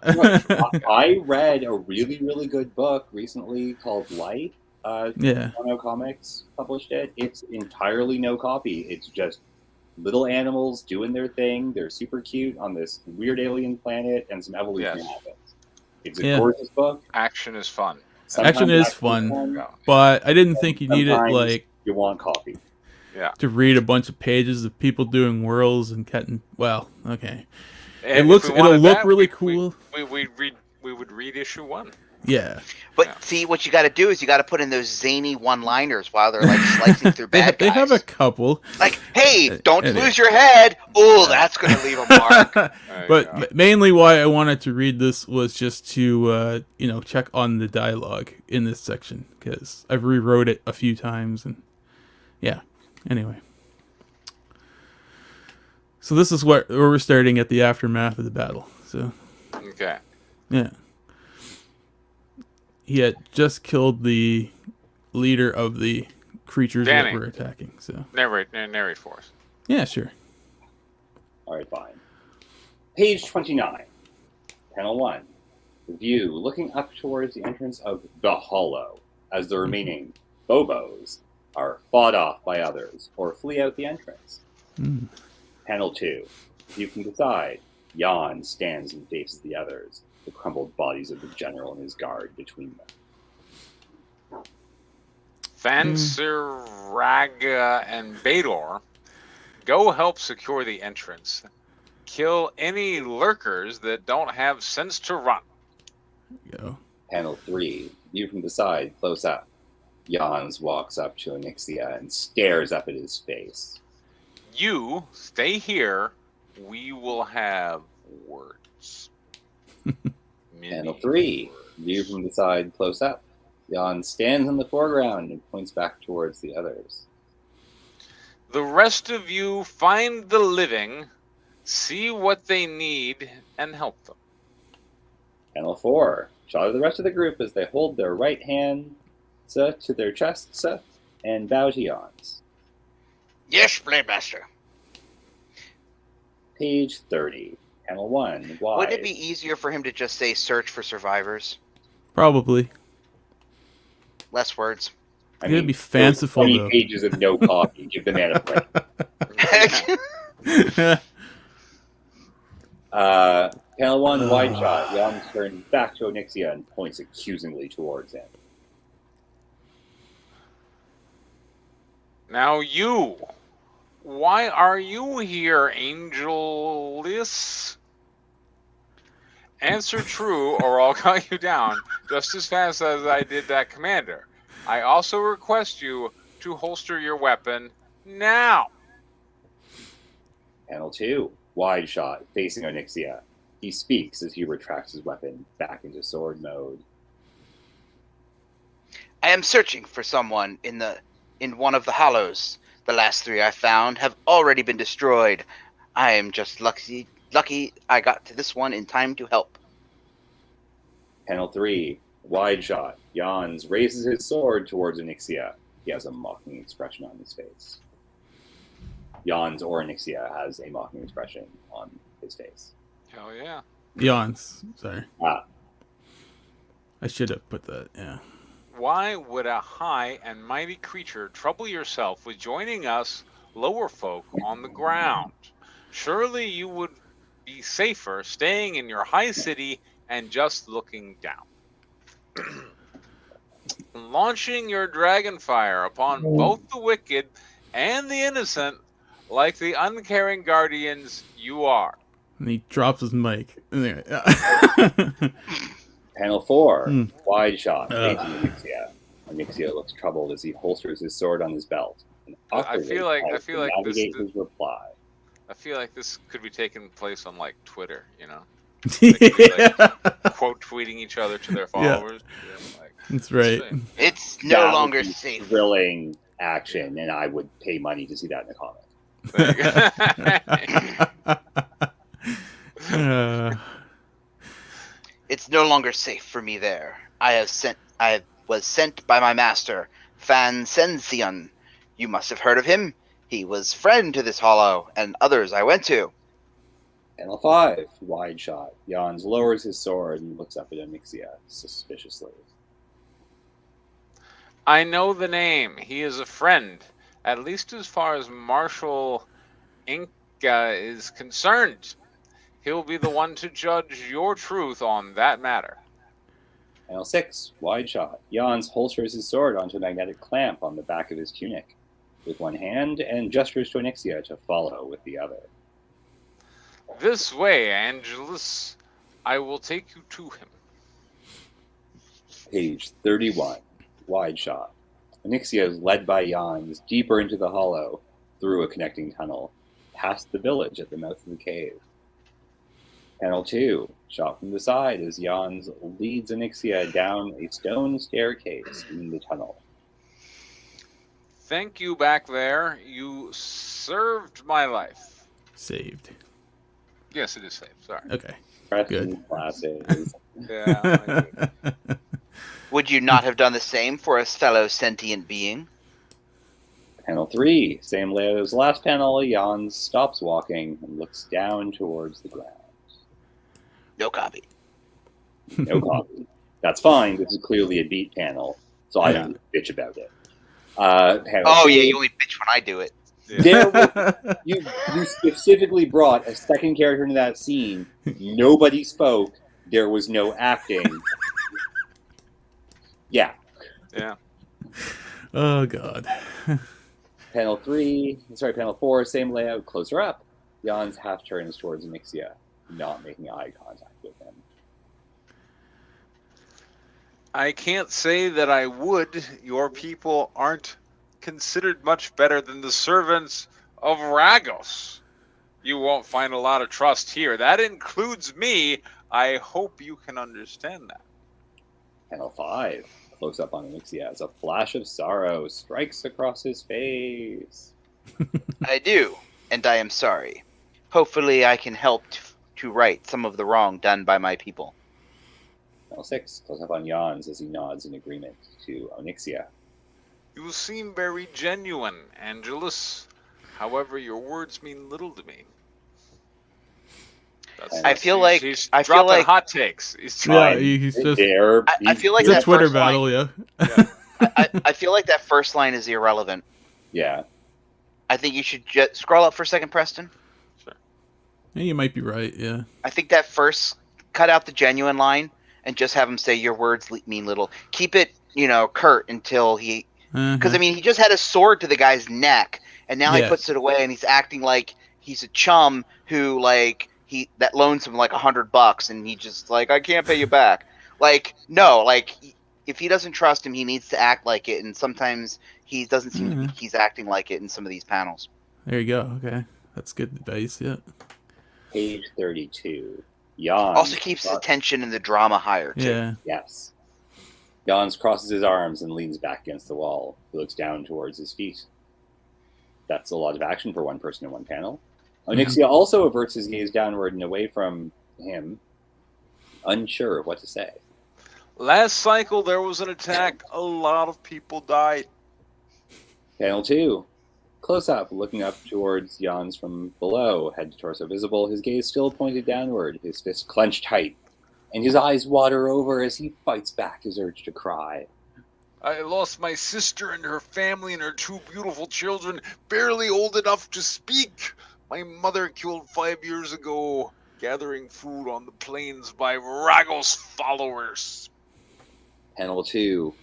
I read a really, really good book recently called Light. Yeah. Mono Comics published it. It's entirely no copy. It's just little animals doing their thing. They're super cute on this weird alien planet, and some evolution Yes. happens. It's a gorgeous book. Action is fun. Action is fun, but I didn't think you needed like you want copy. Yeah. to read a bunch of pages of people doing whirls and cutting. Well, okay. And It'll look really we, cool. We would read issue 1. Yeah. But see, what you got to do is you got to put in those zany one-liners while they're like slicing through bad They guys. have a couple. Like, hey, don't Anyway. lose your head. Oh, that's going to leave a mark. But mainly why I wanted to read this was just to check on the dialogue in this section, because I've rewrote it a few times, and yeah. Anyway, so this is where we're starting at the aftermath of the battle. So Okay. yeah, he had just killed the leader of the creatures Danny. that were attacking. So Narrate for us. yeah, sure. All right, fine. Page 29, panel 1. The view looking up towards the entrance of the Hollow, as the remaining Bobos are fought off by others or flee out the entrance. Mm. Panel 2. You can decide. Jan stands and faces the others, the crumpled bodies of the general and his guard between them. Fansiraga and Bador go help secure the entrance. Kill any lurkers that don't have sense to run. Go. Panel 3. View from the side, close up. Jans walks up to Onyxia and stares up at his face. You stay here. We will have words. Panel 3. View from the side, close up. Jan stands in the foreground and points back towards the others. The rest of you find the living, see what they need, and help them. Panel 4. Shot of the rest of the group as they hold their right hand to their chests and bow to Jans. Yes, Blade Master. Page 30. Panel 1. Wide. Wouldn't it be easier for him to just say search for survivors? Probably. Less words. I It'd be fanciful, 20 though. pages of no copy. Give the man a break. Panel 1. Wide shot. Jan turns back to Onyxia and points accusingly towards him. Now you, why are you here, Angelis? Answer true, or I'll cut you down just as fast as I did that commander. I also request you to holster your weapon now. Panel 2, wide shot, facing Onyxia. He speaks as he retracts his weapon back into sword mode. I am searching for someone in one of the hollows. The last 3 I found have already been destroyed. I am just lucky I got to this one in time to help. Panel 3, wide shot. Jans raises his sword towards Onyxia. He has a mocking expression on his face. Jans or Onyxia has a mocking expression on his face. Hell yeah. Yawns. Sorry. Ah. I should have put that, yeah. Why would a high and mighty creature trouble yourself with joining us lower folk on the ground? Surely you would be safer staying in your high city and just looking down. Launching your dragon fire upon both the wicked and the innocent like the uncaring guardians you are. And he drops his mic. Panel 4, wide shot, facing Onyxia. Onyxia looks troubled as he holsters his sword on his belt. I feel like navigate his reply. I feel like this could be taking place on like Twitter, you know, Yeah. quote tweeting each other to their followers. Yeah, like, That's right. It's no That longer would be safe. Thrilling action, and I would pay money to see that in a comic. It's no longer safe for me there. I was sent by my master, Fan Sension. You must have heard of him. He was friend to this hollow, and others I went to. Panel 5, wide shot. Jans lowers his sword and looks up at Onyxia suspiciously. I know the name. He is a friend, at least as far as Marshal Inca is concerned. He'll be the one to judge your truth on that matter. Panel 6, wide shot. Jans holsters his sword onto a magnetic clamp on the back of his tunic with one hand and gestures to Onyxia to follow with the other. This way, Angelus. I will take you to him. Page 31, wide shot. Onyxia is led by Jans deeper into the hollow through a connecting tunnel, past the village at the mouth of the cave. Panel 2, shot from the side as Jans leads Onyxia down a stone staircase in the tunnel. Thank you back there. You saved my life. Saved. Yes, it is saved. Sorry. Okay. Preston classes. Yeah. Would you not have done the same for a fellow sentient being? Panel 3, same layout as last panel. Jans stops walking and looks down towards the ground. No copy. No copy. That's fine. This is clearly a beat panel, so I don't bitch about it. Oh yeah, you only bitch when I do it. There, you specifically brought a second character into that scene. Nobody spoke. There was no acting. Yeah. Yeah. Oh god. Panel 4, same layout, closer up. Jans half turns towards Onyxia, not making eye contact with him. I can't say that I would. Your people aren't considered much better than the servants of Ragos. You won't find a lot of trust here. That includes me. I hope you can understand that. Panel 5, close up on Onyxia as a flash of sorrow strikes across his face. I do, and I am sorry. Hopefully I can help to right some of the wrong done by my people. Panel 6, close up on Jans as he nods in agreement to Onyxia. You seem very genuine, Angelus. However, your words mean little to me. I feel like he's dropping hot takes. He's Yeah, he's just. I feel like It's a that Twitter first battle, line, yeah. I feel like that first line is irrelevant. Yeah. I think you should just scroll up for a second, Preston. Yeah, you might be right, yeah. I think that first, cut out the genuine line and just have him say your words mean little. Keep it, curt until he... Because, I mean, he just had a sword to the guy's neck, and now he puts it away, and he's acting like he's a chum who, that loans him, $100, and he just, I can't pay you back. No, if he doesn't trust him, he needs to act like it, and sometimes he doesn't seem to be. He's acting like it in some of these panels. There you go. Okay, that's good advice. Yeah. Page 32. Jan. Also keeps the tension and the drama higher, too. Yeah. Yes. Jans crosses his arms and leans back against the wall. He looks down towards his feet. That's a lot of action for one person in one panel. Onyxia also averts his gaze downward and away from him, unsure of what to say. Last cycle, there was an attack. A lot of people died. Panel 2. Close up, looking up towards Jans from below, head to torso visible, his gaze still pointed downward, his fist clenched tight, and his eyes water over as he fights back his urge to cry. I lost my sister and her family and her 2 beautiful children, barely old enough to speak. My mother killed 5 years ago, gathering food on the plains by Ragos followers. Panel 2.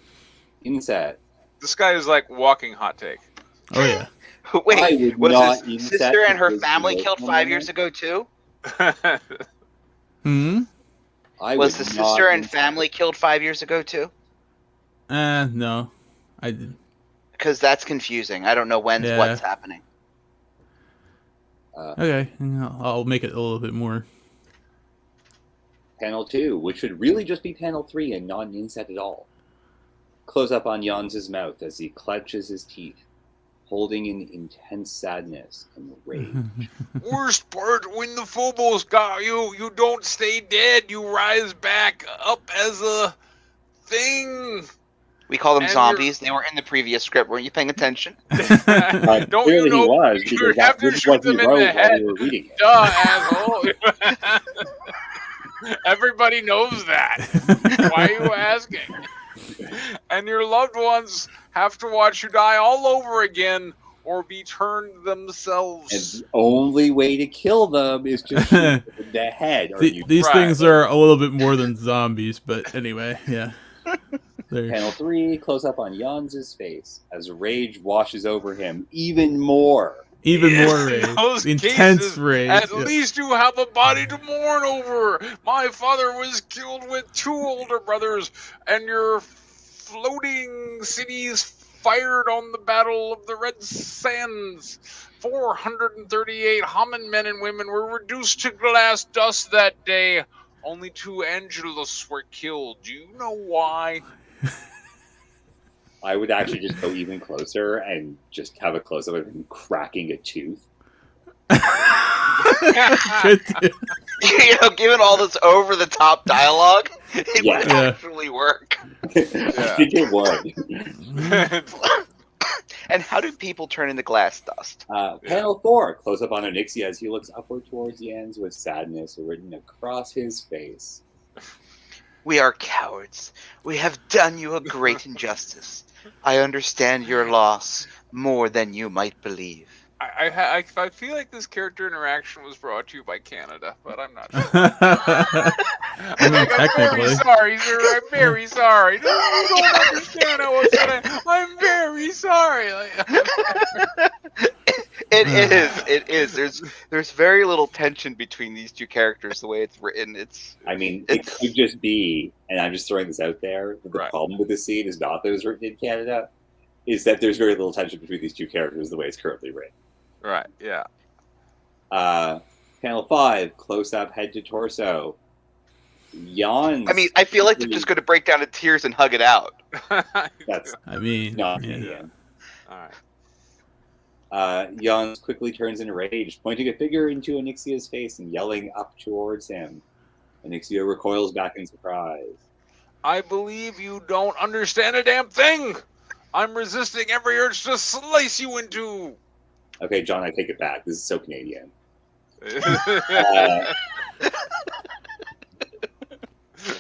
Inset. This guy is like walking hot take. Oh yeah. Wait, was his sister and her family killed 5 years ago too? Was the sister and family killed 5 years ago too? No, I didn't. Because that's confusing. I don't know when's what's happening. Okay, I'll make it a little bit more. Panel 2, which should really just be panel 3 and not an inset at all. Close up on Jans' mouth as he clenches his teeth, holding in intense sadness and rage. Worst part, when the Phobos got you, you don't stay dead. You rise back up as a thing. We call them zombies. They were in the previous script. Weren't you paying attention? Don't you know? He was, You have to shoot them in the head. Duh, asshole. Everybody knows that. Why are you asking? And your loved ones have to watch you die all over again or be turned themselves. And the only way to kill them is to shoot them in the head. These things are a little bit more than zombies, but anyway, yeah. Panel 3, close up on Jans' face as rage washes over him even more. More rage. Intense cases, rage. At least you have a body to mourn over. My father was killed with 2 older brothers, and your floating cities fired on the Battle of the Red Sands. 438 Haman men and women were reduced to glass dust that day. Only 2 Angelus were killed. Do you know why? I would actually just go even closer and just have a close-up of him cracking a tooth. Given all this over-the-top dialogue, it would actually work. I think it would. And how do people turn into glass dust? Panel 4, close up on Onyxia as he looks upward towards Jans with sadness written across his face. We are cowards. We have done you a great injustice. I understand your loss more than you might believe. I feel like this character interaction was brought to you by Canada, but I'm not sure. I mean, technically. I'm very sorry, sir. I'm very sorry. You don't understand how upset I'm very sorry. It is. There's very little tension between these 2 characters, the way it's written. It could just be, and I'm just throwing this out there, the problem with this scene is not that it was written in Canada, is that there's very little tension between these 2 characters the way it's currently written. Right, yeah. Panel 5, close up, head to torso. Jans. I feel like they're just going to break down in tears and hug it out. That's not medium. Alright. Jans quickly turns enraged, pointing a finger into Onyxia's face and yelling up towards him. Onyxia recoils back in surprise. I believe you don't understand a damn thing! I'm resisting every urge to slice you in 2! Okay, John, I take it back. This is so Canadian.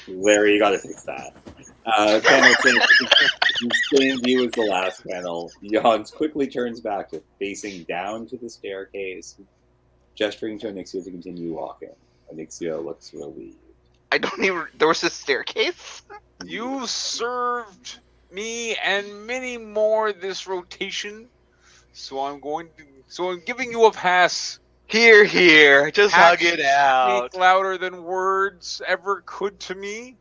Larry, you gotta fix that. Panel 6, the same view as the last panel. Jans quickly turns back to facing down to the staircase, gesturing to Onyxia to continue walking. Onyxia looks relieved. There was a staircase? You served me and many more this rotation, so I'm giving you a pass. Here, just hug it out. Speak louder than words ever could to me.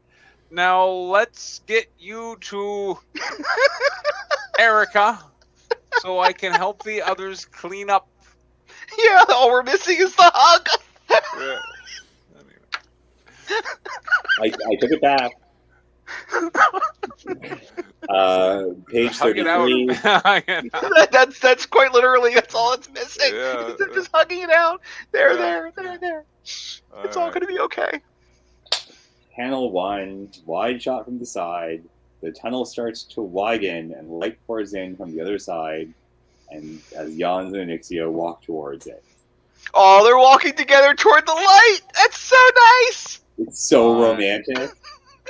Now let's get you to Erica so I can help the others clean up. Yeah, all we're missing is the hug. Yeah. I took it back. Page Hug it out. 33. Hug it out. That's quite literally, that's all it's missing. Yeah, Is them yeah. just hugging it out. There, Yeah. there. It's all Alright. gonna be okay. Panel 1, wide shot from the side. The tunnel starts to widen and light pours in from the other side, and as Jans and Anixia walk towards it. Oh, they're walking together toward the light. That's so nice. It's so romantic.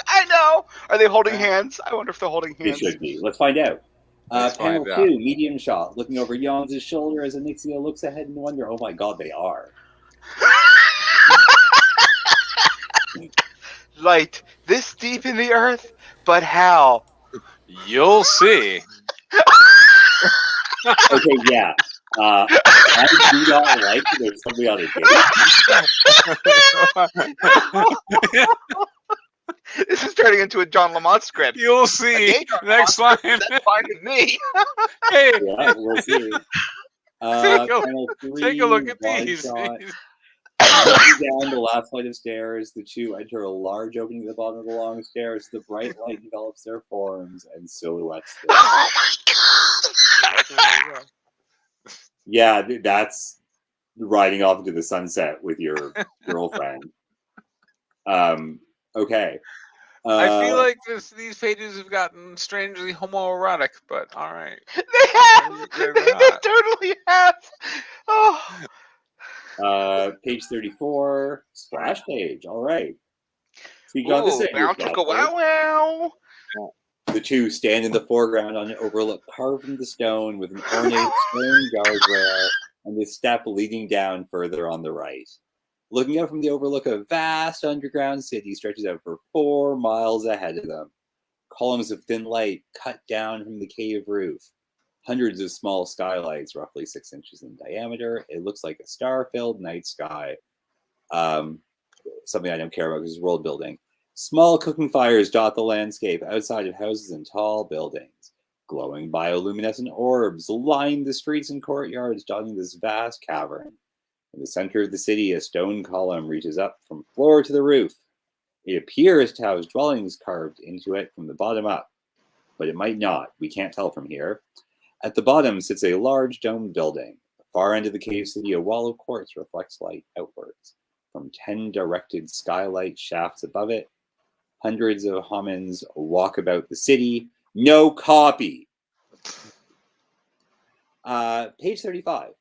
I know. Are they holding hands? I wonder if they're holding They hands. should be. Let's find out. Let's Panel find out. 2, medium shot, looking over Jans' shoulder as Anixia looks ahead in wonder. Oh my god, they are. Light this deep in the earth, but how? You'll see. Okay, yeah. I do not like that there's somebody on a date. This is turning into a John Lamont script. You'll A see. gay John Next Lamont line. script, that's fine with me. Hey, Yeah, we'll see. Panel 3, take a look at wide these. shot. Looking down the last flight of stairs, the two enter a large opening at the bottom of the long stairs. The bright light develops their forms and silhouettes them. Oh my god. Yeah, that's riding off into the sunset with your girlfriend. Okay. I feel like these pages have gotten strangely homoerotic, but all right. They have. They're They not. totally have. Oh. Page 34, splash page. All right. So you got this Ooh, in your bountiful plot, wow wow. The two stand in the foreground on an overlook carved from the stone with an ornate stone guardrail and the step leading down further on the right. Looking out from the overlook, a vast underground city stretches out for 4 miles ahead of them. Columns of thin light cut down from the cave roof. Hundreds of small skylights, roughly 6 inches in diameter. It looks like a star-filled night sky. Something I don't care about because it's world building. Small cooking fires dot the landscape outside of houses and tall buildings. Glowing bioluminescent orbs line the streets and courtyards dotting this vast cavern. In the center of the city, a stone column reaches up from floor to the roof. It appears to have dwellings carved into it from the bottom up, but it might not. We can't tell from here. At the bottom sits a large domed building. At the far end of the cave city, a wall of quartz reflects light outwards. From 10 directed skylight shafts above it, hundreds of homins walk about the city. No copy. Page 35.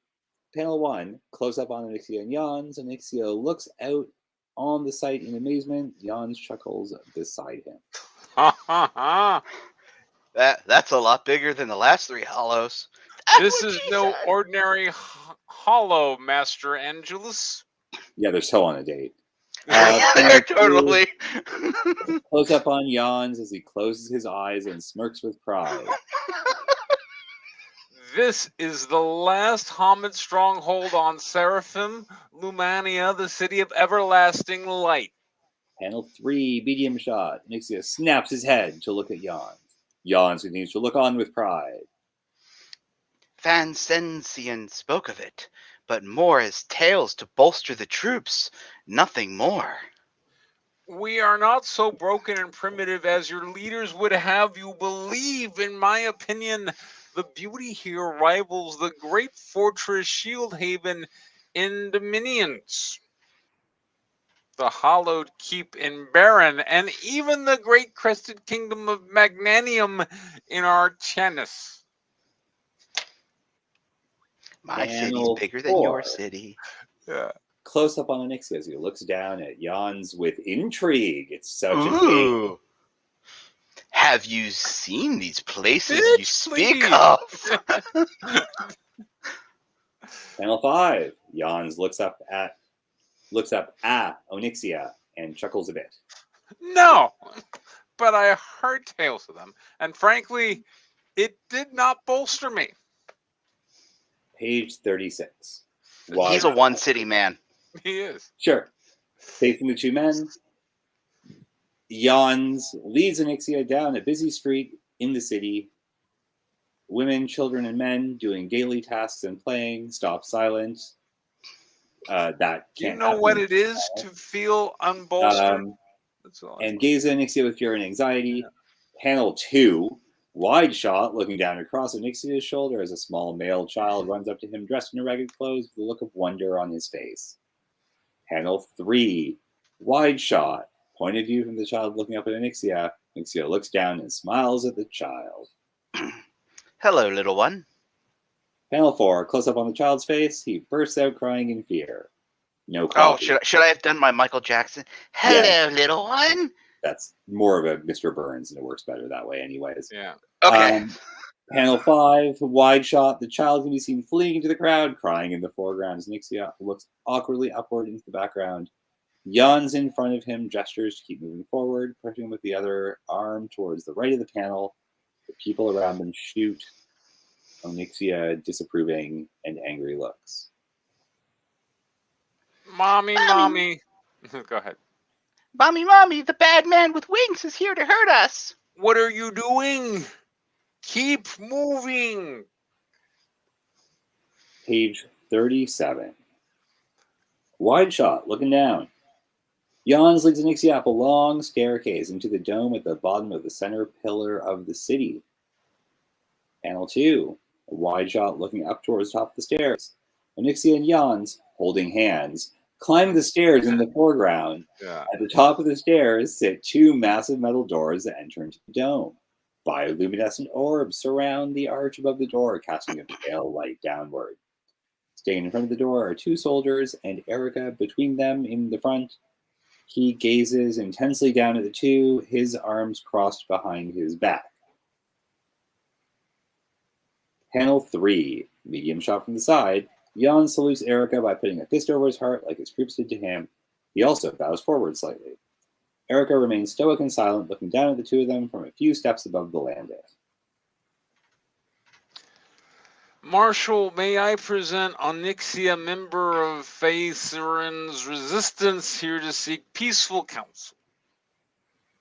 Panel 1, close up on Anixia and Jans. Anixia looks out on the site in amazement. Jans chuckles beside him. That's a lot bigger than the last 3 hollows. This is no ordinary hollow, Master Angelus. Yeah, they're so on a date. Totally. Close up on Jans as he closes his eyes and smirks with pride. This is the last Homid stronghold on Seraphim, Lumania, the city of everlasting light. Panel 3, medium shot. Anixia snaps his head to look at Jans. Jans continues to look on with pride. Van Sensian spoke of it, but more as tales to bolster the troops, nothing more. We are not so broken and primitive as your leaders would have you believe. In my opinion, the beauty here rivals the great fortress Shieldhaven in Dominions, the hallowed keep in Baron, and even the great crested kingdom of Magnanium in Archanis. My city's Panel bigger than 4. your city. Yeah. Close up on Anixia as he looks down at Jans with intrigue. It's such a big. Ooh. Have you seen these places Bitch, you speak please. of? Panel 5. Jans looks up at Onyxia and chuckles a bit. No, but I heard tales of them, and frankly, it did not bolster me. Page 36. He's a one city man. He is. Sure. Facing the two men, Jans leads Anixia down a busy street in the city. Women, children, and men doing daily tasks and playing stop silent. That Do you can't know happen. what it is to feel unbolstered? That's all. And gaze at Anixia with fear and anxiety. Panel 2, wide shot, looking down across Anixia's shoulder as a small male child runs up to him dressed in ragged clothes with a look of wonder on his face. Panel 3, wide shot, point of view from the child looking up at Anixia. Anixia looks down and smiles at the child. Hello, little one. Panel 4, close up on the child's face. He bursts out crying in fear. No Oh, copy. should I have done my Michael Jackson? Hello, little one. That's more of a Mr. Burns, and it works better that way anyways. Yeah. Okay. Panel 5, wide shot. The child can be seen fleeing into the crowd, crying in the foreground as Nixia looks awkwardly upward into the background. Yawns in front of him, gestures to keep moving forward, pushing with the other arm towards the right of the panel. The people around them shoot. Onyxia disapproving and angry looks. Mommy. Go ahead. Mommy, the bad man with wings is here to hurt us. What are you doing? Keep moving. Page 37. Wide shot, looking down. Jans leads Onyxia up a long staircase into the dome at the bottom of the center pillar of the city. Panel 2. A wide shot looking up towards the top of the stairs. Onyxia and Jans, holding hands, climb the stairs in the foreground. Yeah. At the top of the stairs sit two massive metal doors that enter into the dome. Bioluminescent orbs surround the arch above the door, casting a pale light downward. Staying in front of the door are two soldiers and Erica between them in the front. He gazes intensely down at the two, his arms crossed behind his back. Panel 3, medium shot from the side. Jan salutes Erica by putting a fist over his heart like his troops did to him. He also bows forward slightly. Erica remains stoic and silent, looking down at the two of them from a few steps above the landing. Marshal, may I present Onyxia, member of Phaeron's resistance, here to seek peaceful counsel.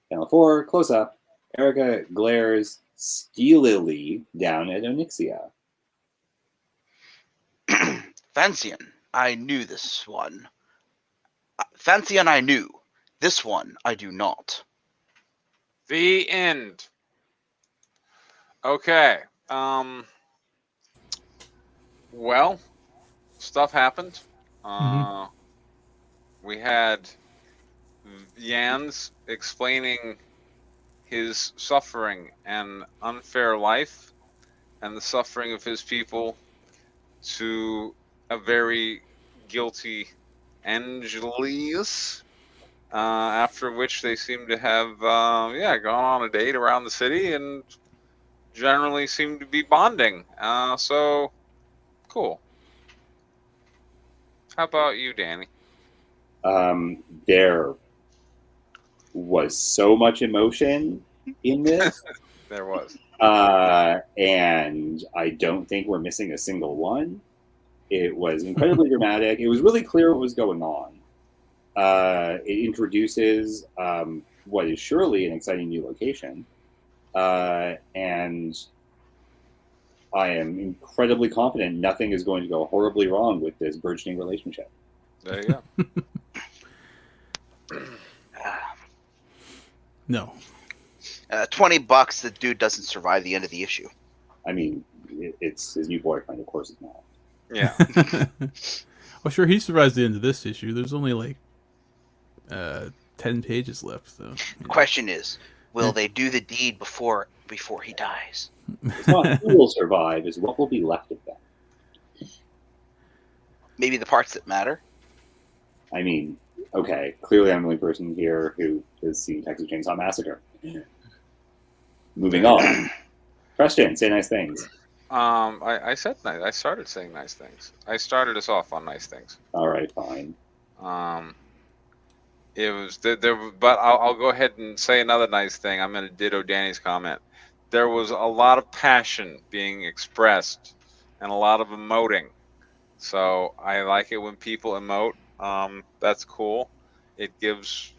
Panel 4, close up. Erica glares steelily down at Onyxia. Fancian, I knew this one. Fancian, I knew. This one, I do not. The end. Okay. Well, stuff happened. We had Jans explaining his suffering and unfair life and the suffering of his people to a very guilty Angelus, after which they seem to have gone on a date around the city and generally seem to be bonding. So cool. How about you, Danny? There was so much emotion in this. There was. And I don't think we're missing a single one. It was incredibly dramatic. It was really clear what was going on. It introduces what is surely an exciting new location. And I am incredibly confident nothing is going to go horribly wrong with this burgeoning relationship. There you go. No. $20, the dude doesn't survive the end of the issue. I mean, it's his new boyfriend, of course it's not. Yeah. Well, sure, he survives the end of this issue. There's only like 10 pages left. So, you know. Question is, will they do the deed before he dies? It's not who will survive, it's what will be left of them. Maybe the parts that matter. I mean, okay, clearly I'm the only person here who has seen Texas Chainsaw Massacre. Moving on. Preston, say nice things. I said nice. I started saying nice things. I started us off on nice things. All right, fine. It was there, but I'll go ahead and say another nice thing. I'm going to ditto Danny's comment. There was a lot of passion being expressed and a lot of emoting. So I like it when people emote. That's cool. It gives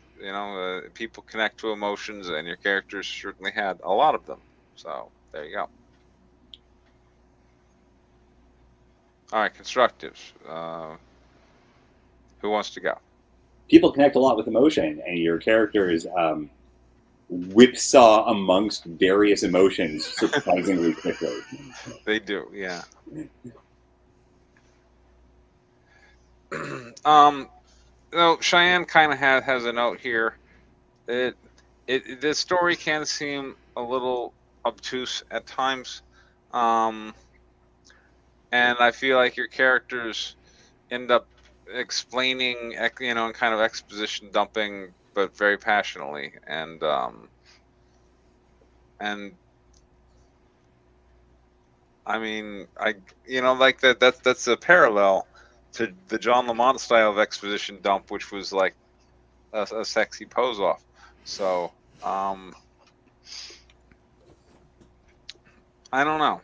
people connect to emotions, and your characters certainly had a lot of them. So there you go. All right, constructives. Who wants to go? People connect a lot with emotion, and your character is whipsaw amongst various emotions surprisingly quickly. They do, yeah. Cheyenne kind of has a note here. This story can seem a little obtuse at times, and I feel like your characters end up explaining, and kind of exposition dumping, but very passionately, and I mean, like that's a parallel to the John Lamont style of exposition dump, which was like a sexy pose off. So, I don't know.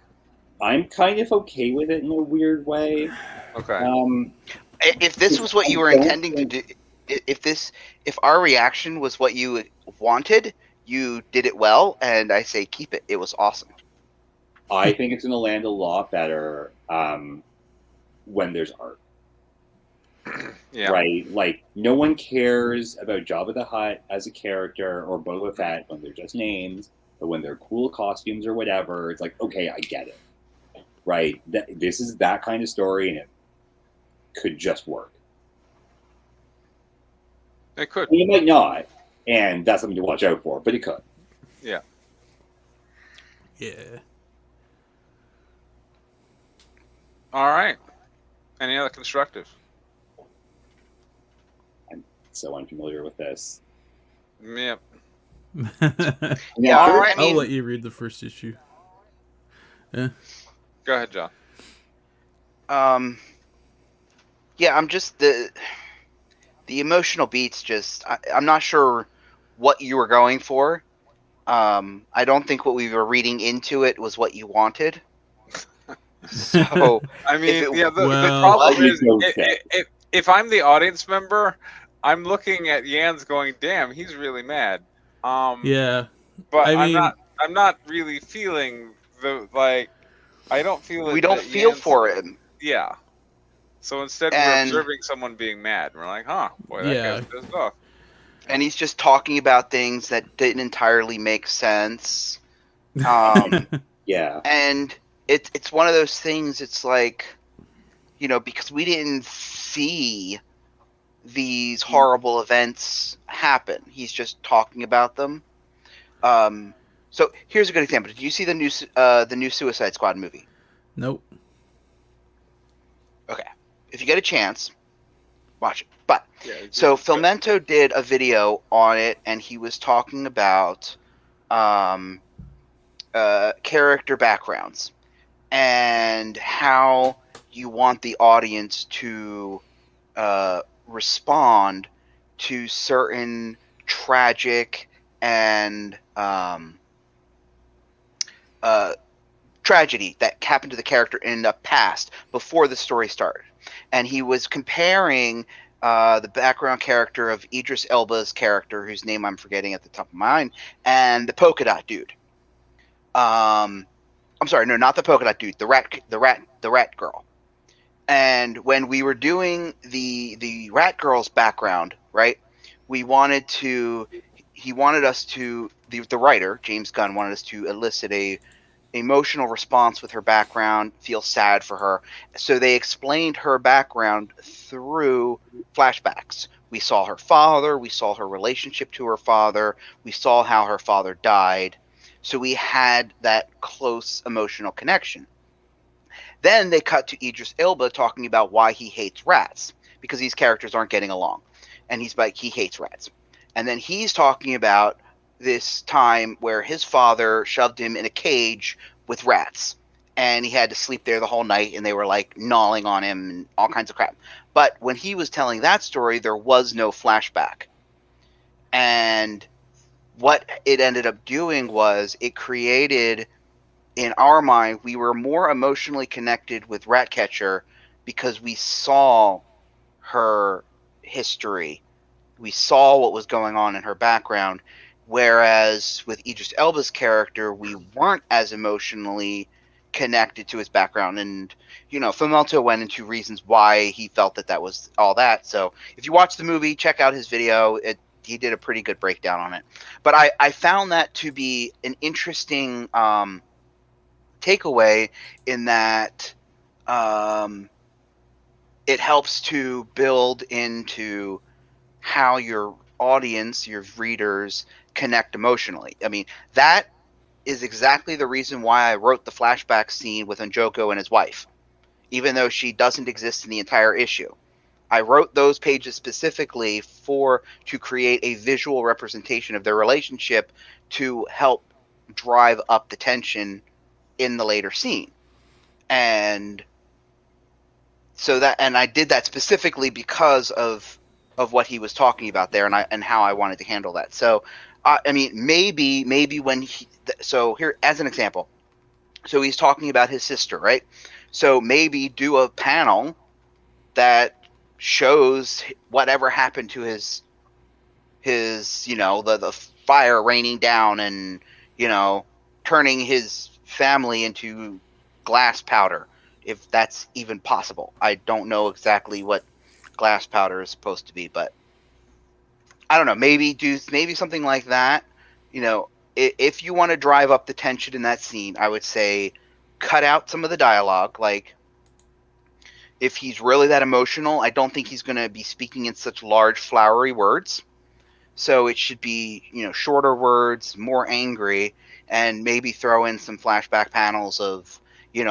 I'm kind of okay with it in a weird way. Okay. If this was what you were intending to do, if our reaction was what you wanted, you did it well, and I say keep it. It was awesome. I think it's going to land a lot better when there's art. Yeah. Right? Like, no one cares about Jabba the Hutt as a character or Boba Fett when they're just names, but when they're cool costumes or whatever, it's like, okay, I get it. Right? This is that kind of story, and it could just work. It could. And it might not, and that's something to watch out for, but it could. Yeah. Yeah. All right. Any other constructive? I'm so unfamiliar with this. Yep. Yeah, sure. I mean, I'll let you read the first issue. Yeah. Go ahead, John. yeah, I'm just the emotional beats. I'm not sure what you were going for. I don't think what we were reading into it was what you wanted. So I mean, the Well- problem You is, don't say. if I'm the audience member, I'm looking at Yans going, "Damn, he's really mad." Yeah. But I mean- I'm not really feeling I don't feel we it. don't that feel Yans- for him. Yeah. So instead, we're And- observing someone being mad. We're like, "Huh, boy, that Yeah. guy's pissed off." And he's just talking about things that didn't entirely make sense. Yeah. And it's one of those things. It's like, because we didn't see these horrible events happen. He's just talking about them. So here's a good example. Did you see the new Suicide Squad movie? Nope. Okay, if you get a chance, watch it. But Yeah. so Filmento did a video on it, and he was talking about character backgrounds and how you want the audience to respond to certain tragic and tragedy that happened to the character in the past before the story started. And he was comparing the background character of Idris Elba's character, whose name I'm forgetting at the top of my mind, and the polka dot dude. I'm sorry, no, not the polka dot dude, the rat girl. And when we were doing the rat girl's background, right, he wanted us to, the writer, James Gunn, wanted us to elicit a emotional response with her background, feel sad for her. So they explained her background through flashbacks. We saw her father, we saw her relationship to her father, we saw how her father died. So we had that close emotional connection. Then they cut to Idris Elba talking about why he hates rats, because these characters aren't getting along. And he's like, he hates rats. And then he's talking about this time where his father shoved him in a cage with rats. And he had to sleep there the whole night, and they were like gnawing on him and all kinds of crap. But when he was telling that story, there was no flashback. And what it ended up doing was it created, in our mind, we were more emotionally connected with Ratcatcher because we saw her history we saw what was going on in her background, whereas with Idris Elba's character, we weren't as emotionally connected to his background. And Fimelto went into reasons why he felt that was all that. So if you watch the movie, check out his video. He did a pretty good breakdown on it. But I found that to be an interesting takeaway, in that it helps to build into how your audience, your readers, connect emotionally. I mean, that is exactly the reason why I wrote the flashback scene with Njoko and his wife, even though she doesn't exist in the entire issue. I wrote those pages specifically to create a visual representation of their relationship to help drive up the tension in the later scene. And I did that specifically because of what he was talking about there, and how I wanted to handle that. So I mean, maybe when so here, as an example, so he's talking about his sister, right? So maybe do a panel that shows whatever happened to his the fire raining down, and turning his family into glass powder, if that's even possible. I don't know exactly what glass powder is supposed to be, but I don't know. Maybe something like that. If you want to drive up the tension in that scene, I would say cut out some of the dialogue. Like, if he's really that emotional, I don't think he's going to be speaking in such large, flowery words. So it should be, shorter words, more angry, and maybe throw in some flashback panels of,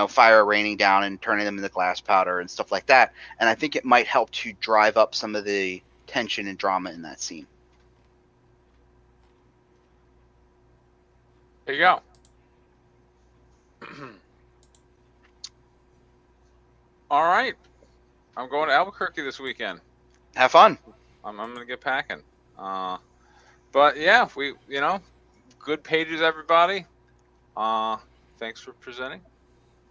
fire raining down and turning them into glass powder and stuff like that. And I think it might help to drive up some of the tension and drama in that scene. There you go. All right. I'm going to Albuquerque this weekend. Have fun. I'm going to get packing. But yeah, good pages, everybody. Thanks for presenting.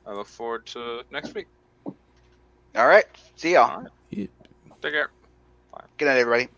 I look forward to next week. All right. See y'all. All right. Take care. Bye. Good night, everybody.